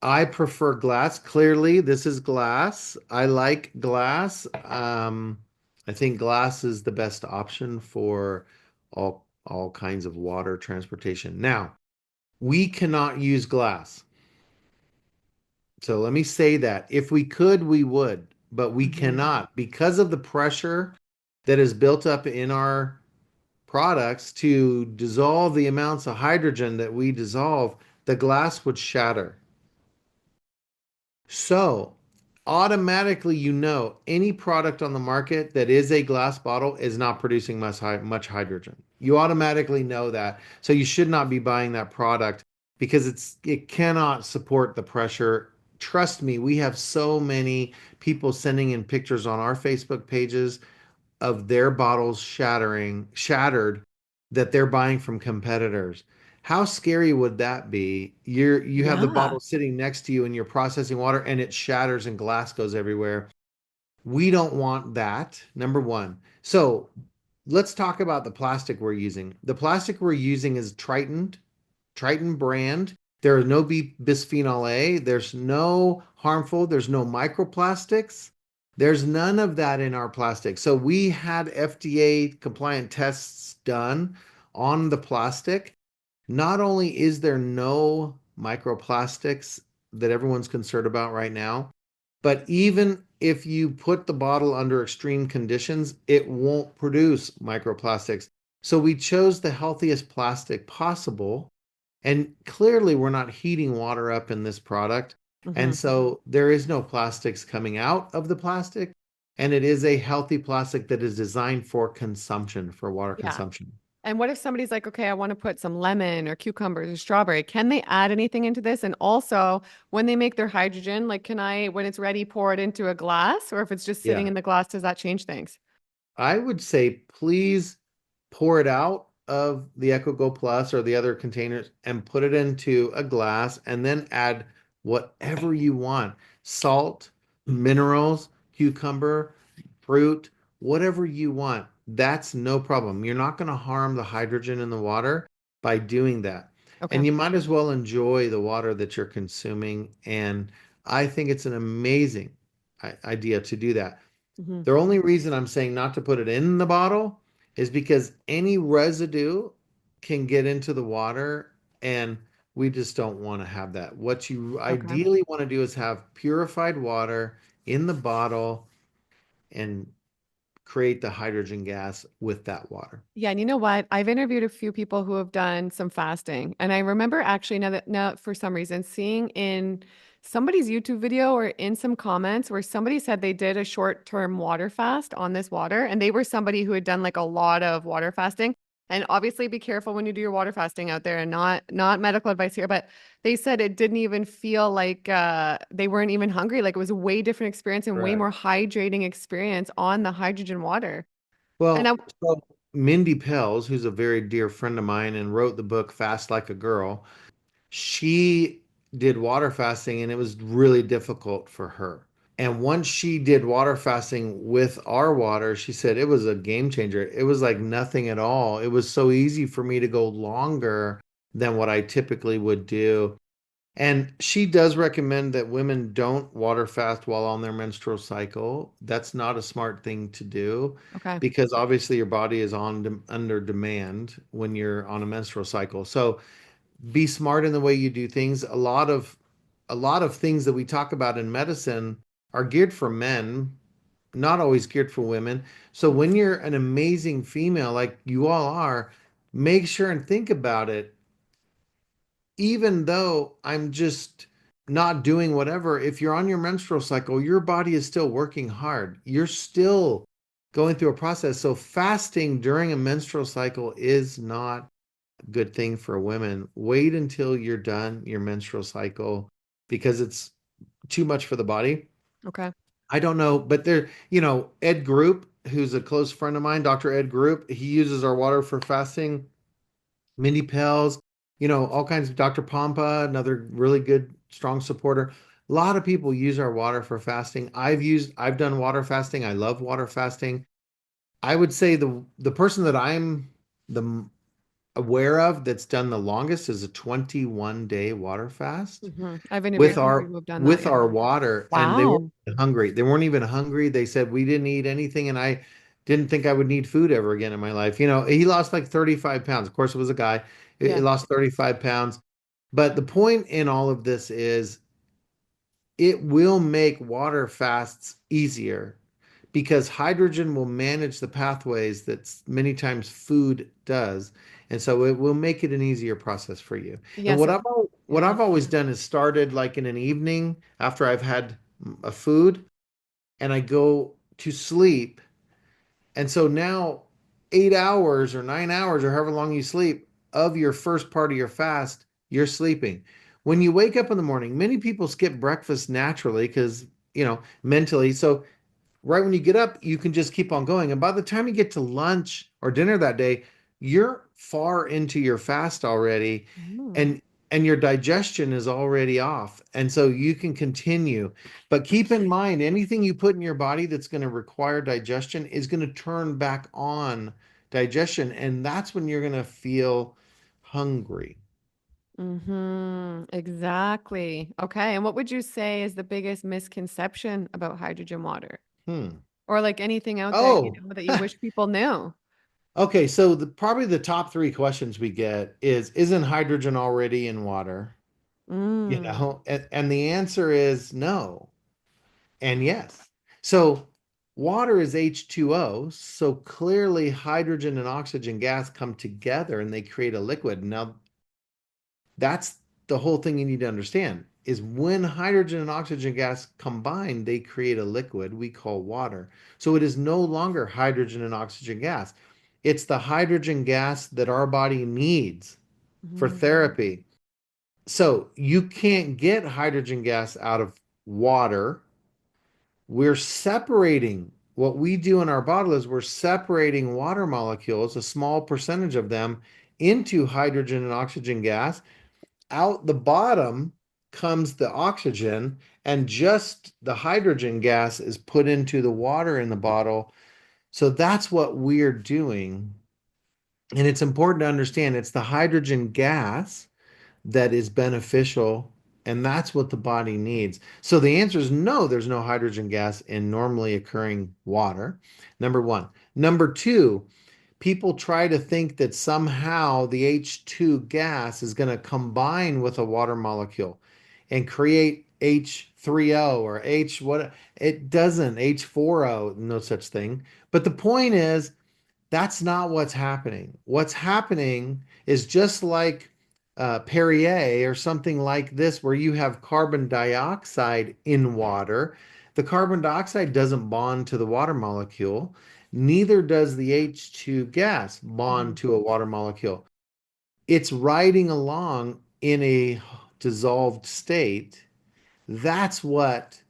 I prefer glass. Clearly, this is glass. I like glass. I think glass is the best option for all kinds of water transportation. Now, we cannot use glass. So let me say that. If we could, we would, but we Hmm. cannot because of the pressure that is built up in our products to dissolve the amounts of hydrogen that we dissolve, the glass would shatter. So automatically, any product on the market that is a glass bottle is not producing much hydrogen. You automatically know that. So you should not be buying that product because it cannot support the pressure. Trust me, we have so many people sending in pictures on our Facebook pages of their bottles shattered that they're buying from competitors. How scary would that be? You have the Yeah. bottle sitting next to you and you're processing water and it shatters and glass goes everywhere. We don't want that, number one. So let's talk about the plastic we're using. The plastic we're using is Triton brand. There is no bisphenol A. There's no microplastics. There's none of that in our plastic. So we had FDA compliant tests done on the plastic. Not only is there no microplastics that everyone's concerned about right now, but even if you put the bottle under extreme conditions, it won't produce microplastics. So we chose the healthiest plastic possible and clearly, we're not heating water up in this product. Hmm. And so there is no plastics coming out of the plastic. And it is a healthy plastic that is designed for consumption, for water Yeah. consumption. And what if somebody's like, okay, I want to put some lemon or cucumbers or strawberry? Can they add anything into this? And also, when they make their hydrogen, like, can I, when it's ready, pour it into a glass? Or if it's just sitting Yeah. in the glass, does that change things? I would say please pour it out of the Go Plus or the other containers and put it into a glass and then add whatever you want. Salt, minerals, cucumber, fruit, whatever you want. That's no problem. You're not going to harm the hydrogen in the water by doing that. Okay. And you might as well enjoy the water that you're consuming. And I think it's an amazing idea to do that. Hmm. The only reason I'm saying not to put it in the bottle is because any residue can get into the water and we just don't want to have that. What you Okay. ideally want to do is have purified water in the bottle and create the hydrogen gas with that water. Yeah, and you know what? I've interviewed a few people who have done some fasting, and I remember actually now for some reason seeing in somebody's YouTube video or in some comments where somebody said they did a short-term water fast on this water, and they were somebody who had done like a lot of water fasting. And obviously, be careful when you do your water fasting out there, and not medical advice here, but they said it didn't even feel like they weren't even hungry. Like it was a way different experience and way Correct. more hydrating experience on the hydrogen water. And I, Well, so Mindy Pels, who's a very dear friend of mine and wrote the book Fast Like a Girl, she did water fasting and it was really difficult for her. And once she did water fasting with our water, she said it was a game changer. It was like nothing at all. It was so easy for me to go longer than what I typically would do. And she does recommend that women don't water fast while on their menstrual cycle. That's not a smart thing to do okay. because obviously your body is under demand when you're on a menstrual cycle. So be smart in the way you do things. A lot of things that we talk about in medicine are geared for men, not always geared for women. So when you're an amazing female like you all are, make sure and think about it. Even though I'm just not doing whatever, if you're on your menstrual cycle, your body is still working hard. You're still going through a process. So fasting during a menstrual cycle is not good thing for women. Wait until you're done your menstrual cycle because it's too much for the body. Okay. I don't know, but Ed Group, who's a close friend of mine, Dr. Ed Group, he uses our water for fasting. Mindy Pels, all kinds of Dr. Pompa, another really good, strong supporter. A lot of people use our water for fasting. I've done water fasting. I love water fasting. I would say the person that I'm the aware of that's done the longest is a 21-day water fast I've interviewed with a few our people who've done that. with Yeah. our water, and they weren't Wow. even hungry. They weren't even hungry. They said we didn't eat anything, and I didn't think I would need food ever again in my life. He lost like 35 pounds. Of course, it was a guy. He Yeah. lost 35 pounds. But the point in all of this is it will make water fasts easier because hydrogen will manage the pathways that many times food does. And so it will make it an easier process for you. And Yes. what Yeah. I've always done is started like in an evening after I've had a food and I go to sleep. And so now 8 hours or 9 hours or however long you sleep of your first part of your fast, you're sleeping. When you wake up in the morning, many people skip breakfast naturally because, mentally. So right when you get up, you can just keep on going. And by the time you get to lunch or dinner that day, you're far into your fast already Mm. and and your digestion is already off. And so you can continue. But keep in mind, anything you put in your body that's going to require digestion is going to turn back on digestion. And that's when you're going to feel hungry. Exactly. Okay. And what would you say is the biggest misconception about hydrogen water? Hmm. Or like anything out there, Oh, that you wish people knew? okay. So probably the top three questions we get is, isn't hydrogen already in water? Mm. And the answer is no and yes. So water is H2O, so clearly hydrogen and oxygen gas come together and they create a liquid. Now that's the whole thing you need to understand is when hydrogen and oxygen gas combine, they create a liquid we call water. So it is no longer hydrogen and oxygen gas. It's the hydrogen gas that our body needs for Mm. therapy. So you can't get hydrogen gas out of water. We're separating what we do in our bottle is we're separating water molecules, a small percentage of them, into hydrogen and oxygen gas. Out the bottom comes the oxygen, and just the hydrogen gas is put into the water in the bottle. So that's what we're doing. And it's important to understand it's the hydrogen gas that is beneficial, and that's what the body needs. So the answer is no, there's no hydrogen gas in normally occurring water. Number one. Number two, people try to think that somehow the H2 gas is going to combine with a water molecule and create H3O or H what it doesn't H4O, no such thing. But the point is that's not what's happening. What's happening is just like Perrier or something like this, where you have carbon dioxide in water. The carbon dioxide doesn't bond to the water molecule, neither does the H2 gas bond Mhm. to a water molecule. It's riding along in a dissolved state. That's what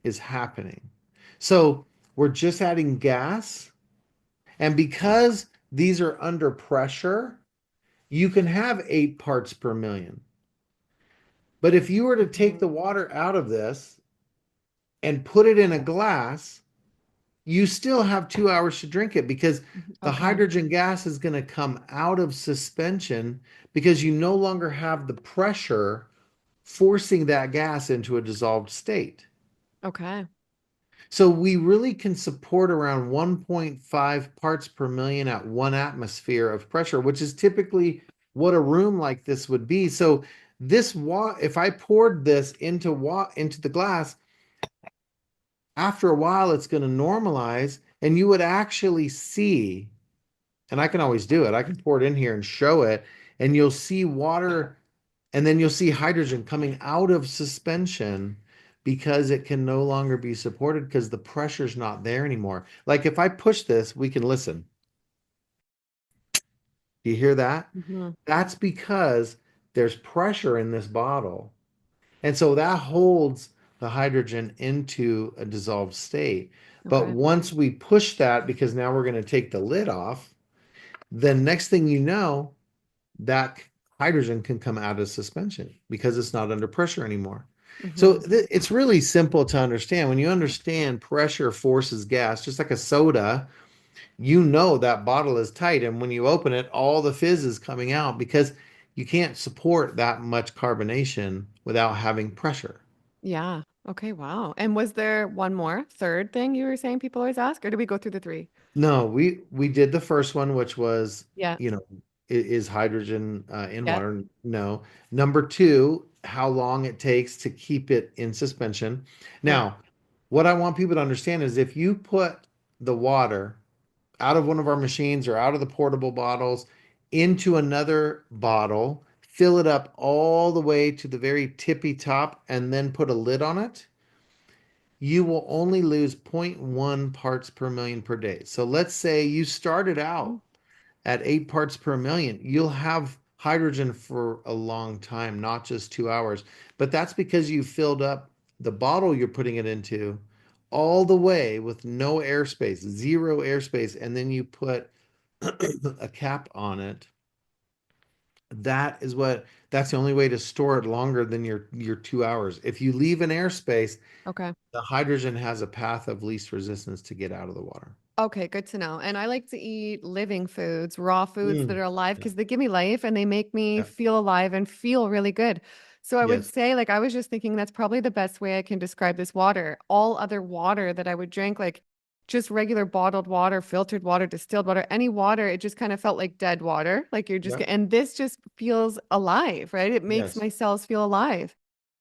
is happening. So we're just adding gas, and because these are under pressure, you can have 8 parts per million. But if you were to take Mhm. the water out of this and put it in a glass, you still have 2 hours to drink it because Mhm. the Okay. hydrogen gas is going to come out of suspension because you no longer have the pressure forcing that gas into a dissolved state. Okay. So we really can support around 1.5 parts per million at 1 atmosphere of pressure, which is typically what a room like this would be. So if I poured this into the glass, after a while it's going to normalize and you would actually see, and I can always do it. I can pour it in here and show it, and you'll see water, and then you'll see hydrogen coming out of suspension because it can no longer be supported because the pressure's not there anymore. Like if I push this, we can listen. Do you hear that? Mhm. That's because there's pressure in this bottle. And so that holds the hydrogen into a dissolved state. But Okay. once we push that, because now we're going to take the lid off, then next thing you know, that hydrogen can come out of suspension because it's not under pressure anymore. So Mhm. it's really simple to understand. When you understand pressure forces gas, just like a soda, you know that bottle is tight. And when you open it, all the fizz is coming out because you can't support that much carbonation without having pressure. Yeah. Okay. Wow. And was there one more third thing you were saying people always ask, or did we go through the three? No, we did the first one, which was, Yeah. you know, is hydrogen in Yeah. water? No. Number two, how long it takes to keep it in suspension. Yeah. Now, what I want people to understand is if you put the water out of one of our machines or out of the portable bottles into another bottle, fill it up all the way to the very tippy top, and then put a lid on it, you will only lose zero point 0.1 parts per million per day. So let's say you started Mm. out at 8 parts per million. You'll have hydrogen for a long time, not just 2 hours. But that's because you filled up the bottle you're putting it into all the way with no airspace, zero airspace, and then you put a cap on it. That's the only way to store it longer than your 2 hours. If you leave an airspace, Okay. the hydrogen has a path of least resistance to get out of the water. Okay, good to know. And I like to eat living foods, raw foods that Mm. are alive Yeah. because they give me life and they make me Yeah. feel alive and feel really good. So I would Yes. say, like, I was just thinking that's probably the best way I can describe this water. All other water that I would drink, like just regular bottled water, filtered water, distilled water, any water, it just kind of felt like dead water. Like you're just, Yeah. and this just feels alive, right? It makes Yes. my cells feel alive.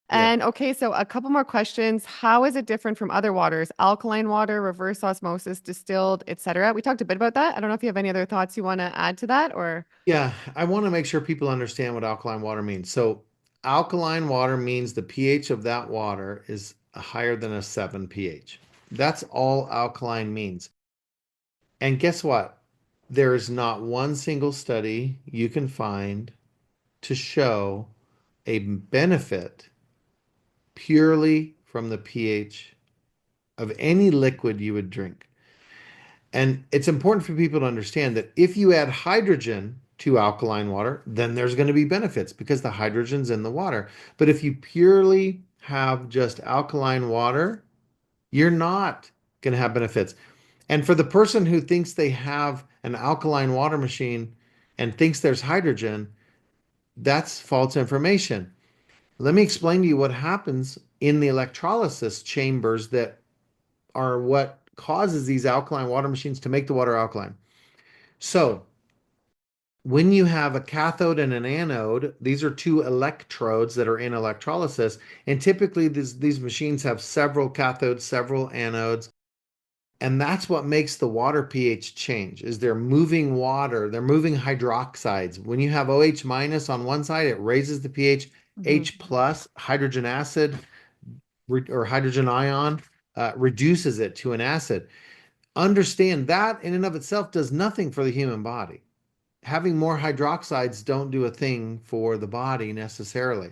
Yeah. And okay, so a couple more questions. How is it different from other waters? Alkaline water, reverse osmosis, distilled, etc. We talked a bit about that. I don't know if you have any other thoughts you want to add to that or Yeah. I want to make sure people understand what alkaline water means. So, alkaline water means the pH of that water is higher than a 7 pH. That's all alkaline means. And guess what? There is not one single study you can find to show a benefit purely from the pH of any liquid you would drink. And it's important for people to understand that if you add hydrogen to alkaline water, then there's going to be benefits because the hydrogen's in the water. But if you purely have just alkaline water, you're not going to have benefits. And for the person who thinks they have an alkaline water machine and thinks there's hydrogen, that's false information. Let me explain to you what happens in the electrolysis chambers that are what causes these alkaline water machines to make the water alkaline. So, when you have a cathode and an anode, these are two electrodes that are in electrolysis. And typically these machines have several cathodes, several anodes. And that's what makes the water pH change is they're moving water, they're moving hydroxides. When you have OH minus on one side, it raises the pH. Hmm. H plus, hydrogen acid or hydrogen ion, reduces it to an acid. Understand that in and of itself does nothing for the human body. Having more hydroxides don't do a thing for the body necessarily.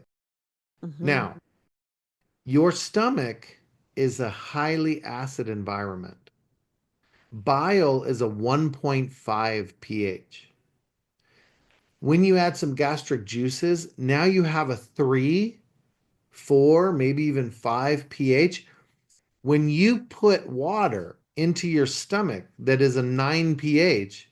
Hmm. Now, your stomach is a highly acid environment. Bile is a 1.5 pH. When you add some gastric juices, now you have a 3, 4, maybe even 5 pH. When you put water into your stomach that is a 9 pH,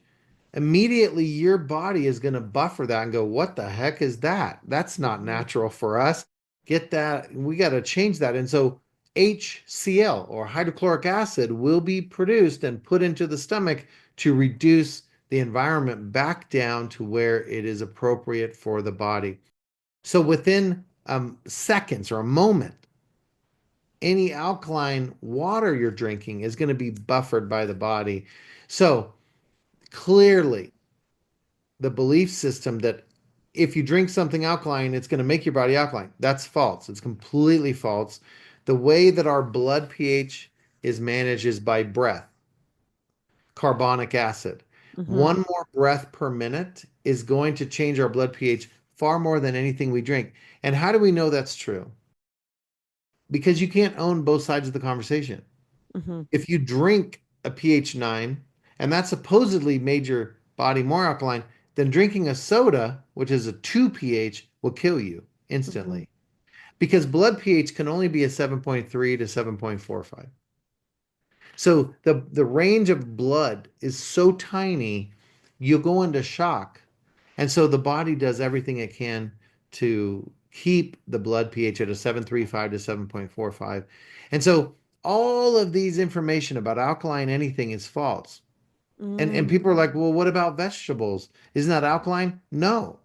immediately your body is going to buffer that and go, what the heck is that? That's not Hmm. natural for us. Get that. We got to change that. And so HCl or hydrochloric acid will be produced and put into the stomach to reduce the environment back down to where it is appropriate for the body. So within seconds or a moment, any alkaline water you're drinking is going to be buffered by the body. So clearly, the belief system that if you drink something alkaline, it's going to make your body alkaline. That's false. It's completely false. The way that our blood pH is managed is by breath, carbonic acid. Hmm. One more breath per minute is going to change our blood pH far more than anything we drink. And how do we know that's true? Because you can't own both sides of the conversation. Hmm. If you drink a pH 9, and that supposedly made your body more alkaline, then drinking a soda, which is a 2 pH, will kill you Hmm. instantly. Because blood pH can only be a 7.3 to 7.45. So the range of blood is so tiny, you'll go into shock. And so the body does everything it can to keep the blood pH at a 7.35 to 7.45. And so all of these information about alkaline anything is false. And Mm. people are like, well, what about vegetables? Isn't that alkaline? No.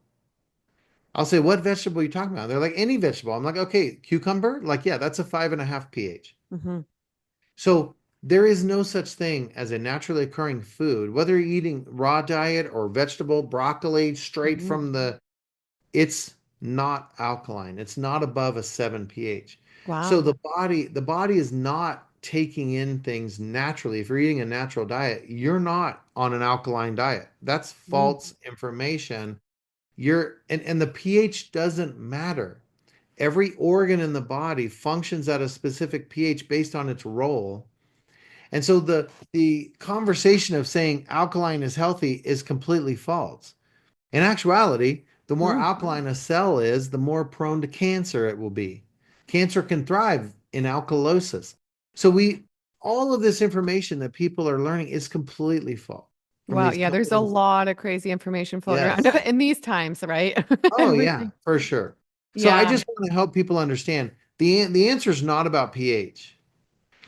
I'll say, what vegetable are you talking about? They're like, any vegetable. I'm like, okay, cucumber? Like, yeah, that's a 5.5 pH. Hmm. So there is no such thing as a naturally occurring food, whether you're eating raw diet or vegetable, broccoli, straight Hmm. from it's not alkaline. It's not above a 7 pH. So Wow. the body is not taking in things naturally. If you're eating a natural diet, you're not on an alkaline diet. That's Mm. false information. And the pH doesn't matter. Every organ in the body functions at a specific pH based on its role. And so the conversation of saying alkaline is healthy is completely false. In actuality, the more Mm. alkaline a cell is, the more prone to cancer it will be. Cancer can thrive in alkalosis. So all of this information that people are learning is completely false from Wow. these Yeah, there's a companies. lot of crazy information floating around Yes. in these times, right? Oh yeah, Everything. for sure. So I Yeah. just want to help people understand the answer is not about pH.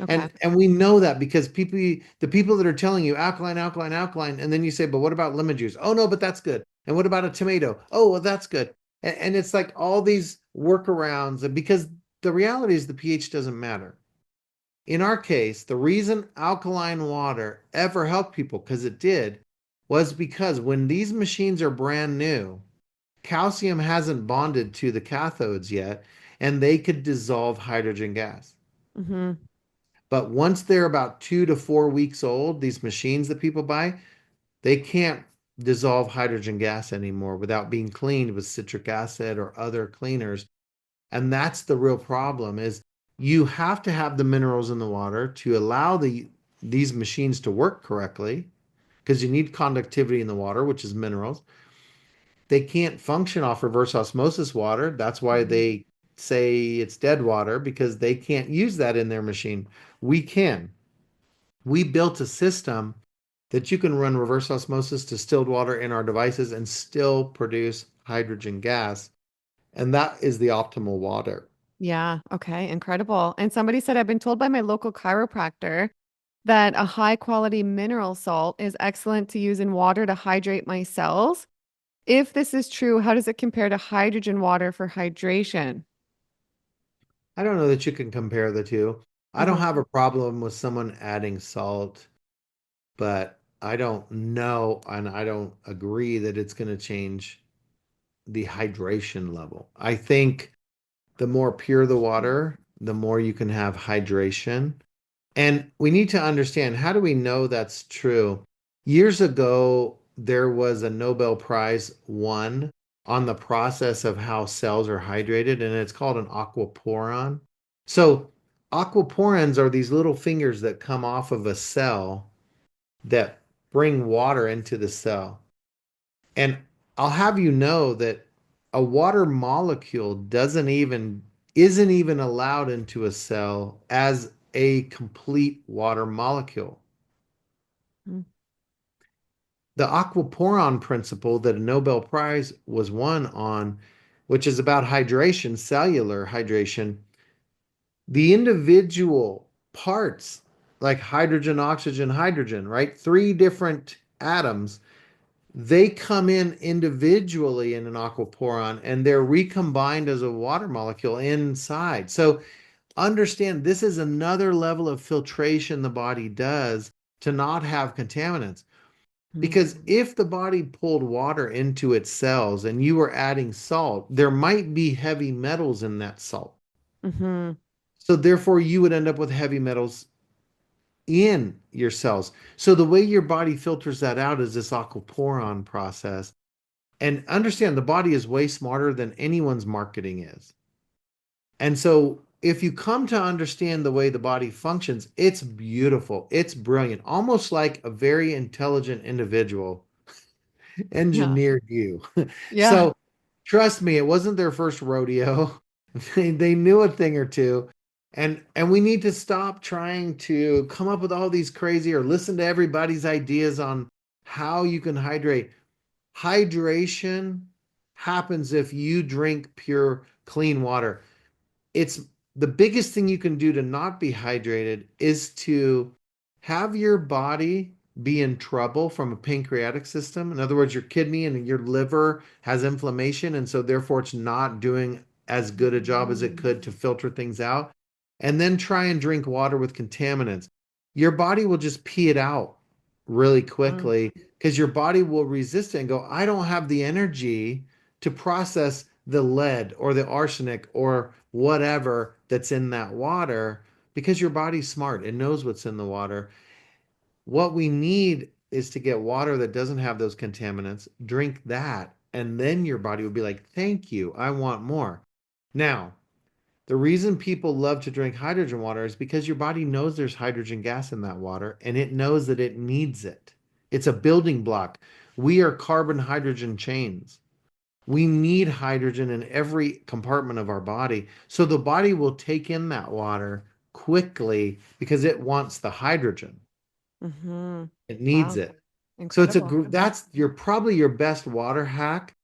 Okay. And we know that because the people that are telling you alkaline, alkaline, alkaline, and then you say, but what about lemon juice? Oh no, but that's good. And what about a tomato? Oh, well, that's good. And it's like all these workarounds, and because the reality is the pH doesn't matter. In our case, the reason alkaline water ever helped people, because it did, was because when these machines are brand new, calcium hasn't bonded to the cathodes yet, and they could dissolve hydrogen gas. Hmm. But once they're about 2 to 4 weeks old, these machines that people buy, they can't dissolve hydrogen gas anymore without being cleaned with citric acid or other cleaners. And that's the real problem is you have to have the minerals in the water to allow these machines to work correctly because you need conductivity in the water, which is minerals. They can't function off reverse osmosis water. That's why Hmm. they say it's dead water because they can't use that in their machine. We can. We built a system that you can run reverse osmosis distilled water in our devices and still produce hydrogen gas. And that is the optimal water. Yeah. Okay. Incredible. And somebody said, I've been told by my local chiropractor that a high quality mineral salt is excellent to use in water to hydrate my cells. if this is true, how does it compare to hydrogen water for hydration? I don't know that you can compare the two. I don't Hmm. have a problem with someone adding salt, but I don't know and I don't agree that it's going to change the hydration level. I think the more pure the water, the more you can have hydration. And we need to understand, how do we know that's true? Years ago, there was a Nobel Prize won on the process of how cells are hydrated, and it's called an aquaporin. So, aquaporins are these little fingers that come off of a cell that bring water into the cell. And I'll have you know that a water molecule doesn't even isn't even allowed into a cell as a complete water molecule. The aquaporin principle that a Nobel Prize was won on, which is about hydration, cellular hydration, the individual parts like hydrogen, oxygen, hydrogen, right? Three different atoms, they come in individually in an aquaporin and they're recombined as a water molecule inside. So understand, this is another level of filtration the body does to not have contaminants. Because if the body pulled water into its cells and you were adding salt, there might be heavy metals in that salt. Hmm. So therefore, you would end up with heavy metals in your cells. So the way your body filters that out is this aquaporin process. And understand, the body is way smarter than anyone's marketing is. And so if you come to understand the way the body functions, it's beautiful. It's brilliant, almost like a very intelligent individual Yeah. engineered you. Yeah. So trust me, it wasn't their first rodeo. They knew a thing or two. And we need to stop trying to come up with all these crazy or listen to everybody's ideas on how you can hydrate. Hydration happens if you drink pure, clean water. It's the biggest thing you can do to not be hydrated is to have your body be in trouble from a pancreatic system. In other words, your kidney and your liver has inflammation, and so therefore it's not doing as good a job as it could to filter things out. And then try and drink water with contaminants. Your body will just pee it out really Mm. quickly because your body will resist it and go, I don't have the energy to process the lead or the arsenic or whatever that's in that water, because your body's smart. It knows what's in the water. What we need is to get water that doesn't have those contaminants, drink that, and then your body will be like, thank you, I want more. Now, the reason people love to drink hydrogen water is because your body knows there's hydrogen gas in that water and it knows that it needs it. It's a building block. We are carbon hydrogen chains. We need hydrogen in every compartment of our body. So the body will take in that water quickly because it wants the hydrogen. Hmm. It needs Wow. it. So Incredible. that's your probably your best water hack.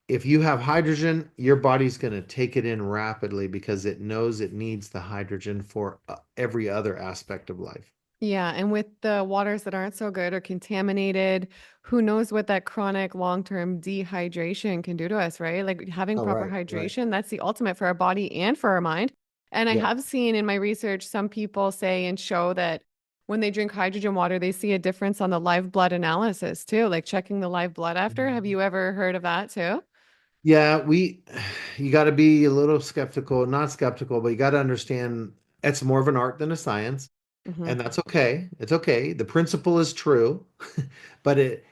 If you have hydrogen, your body's going to take it in rapidly because it knows it needs the hydrogen for every other aspect of life. Yeah, and with the waters that aren't so good or contaminated, who knows what that chronic long-term dehydration can do to us, right? Like having Oh, proper right, right. hydration, that's the ultimate for our body and for our mind. And I Yeah. have seen in my research some people say and show that when they drink hydrogen water, they see a difference on the live blood analysis too, like checking the live blood after. Have you ever heard of that too? Yeah, you got to be a little skeptical, not skeptical, but you got to understand it's more of an art than a science, Hmm. and that's okay. It's okay. The principle is true, but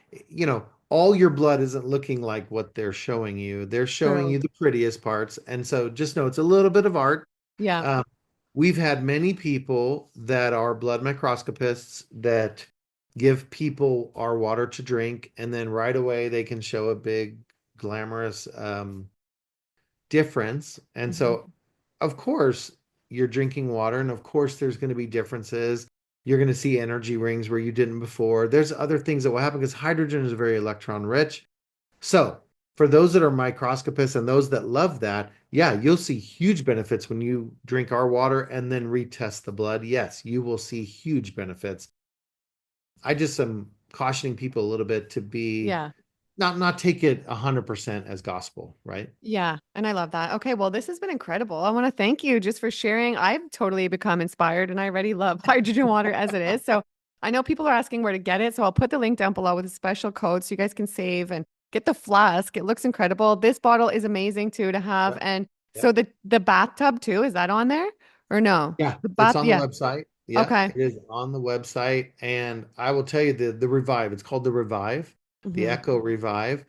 all your blood isn't looking like what they're showing you. They're showing True. you the prettiest parts, and so just know it's a little bit of art. Yeah. Um, we've had many people that are blood microscopists that give people our water to drink, and then right away they can show a big, glamorous difference. And Hmm. so, of course, you're drinking water, and of course, there's going to be differences. You're going to see energy rings where you didn't before. There's other things that will happen because hydrogen is very electron rich. So, for those that are microscopists and those that love that, yeah, you'll see huge benefits when you drink our water and then retest the blood. Yes, you will see huge benefits. I just am cautioning people a little bit to be Yeah. not take it 100% as gospel, right? Yeah, and I love that. Okay, well, this has been incredible. I want to thank you just for sharing. I've totally become inspired and I already love hydrogen water as it is. So I know people are asking where to get it. So I'll put the link down below with a special code so you guys can save and get the flask. It looks incredible. This bottle is amazing too to have. Yep. And so Yep. the bathtub too, is that on there or no? Yeah, The it's bath, on the yeah. website. Yeah, Okay. it is on the website. And I will tell you the Revive, it's called the Revive, the Hmm. Echo Revive.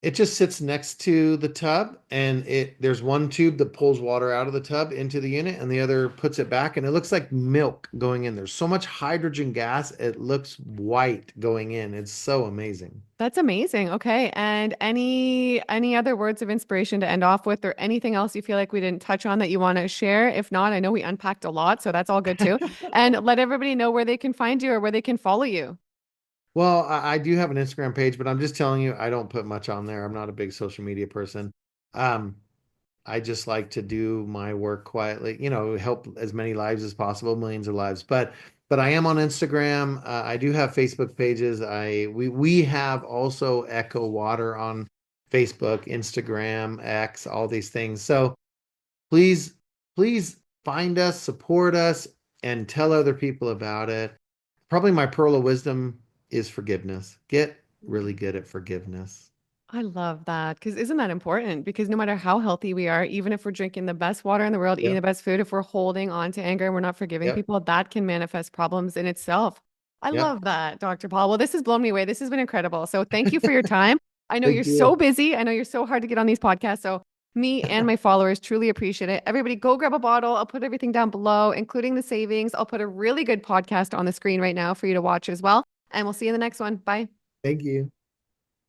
It just sits next to the tub, and it there's one tube that pulls water out of the tub into the unit and the other puts it back, and it looks like milk going in. There's so much hydrogen gas, it looks white going in. It's so amazing. That's amazing. Okay. And any other words of inspiration to end off with or anything else you feel like we didn't touch on that you want to share? If not, I know we unpacked a lot, so that's all good too. And let everybody know where they can find you or where they can follow you. Well, I do have an Instagram page, but I'm just telling you, I don't put much on there. I'm not a big social media person. Um, I just like to do my work quietly, help as many lives as possible, millions of lives. But I am on Instagram. I do have Facebook pages. We have also Echo Water on Facebook, Instagram, X, all these things. So please, please find us, support us, and tell other people about it. Probably my pearl of wisdom is forgiveness. Get really good at forgiveness. I love that because isn't that important? Because no matter how healthy we are, even if we're drinking the best water in the world, eating the Yep. best food, if we're holding on to anger and we're not forgiving Yep. people, that can manifest problems in itself. I Yep. love that, Dr. Paul. Well, this has blown me away. This has been incredible. So thank you for your time. I know you're Thank so you. busy. I know you're so hard to get on these podcasts. So me and my followers truly appreciate it. Everybody go grab a bottle. I'll put everything down below, including the savings. I'll put a really good podcast on the screen right now for you to watch as well. And we'll see you in the next one. Bye. Thank you.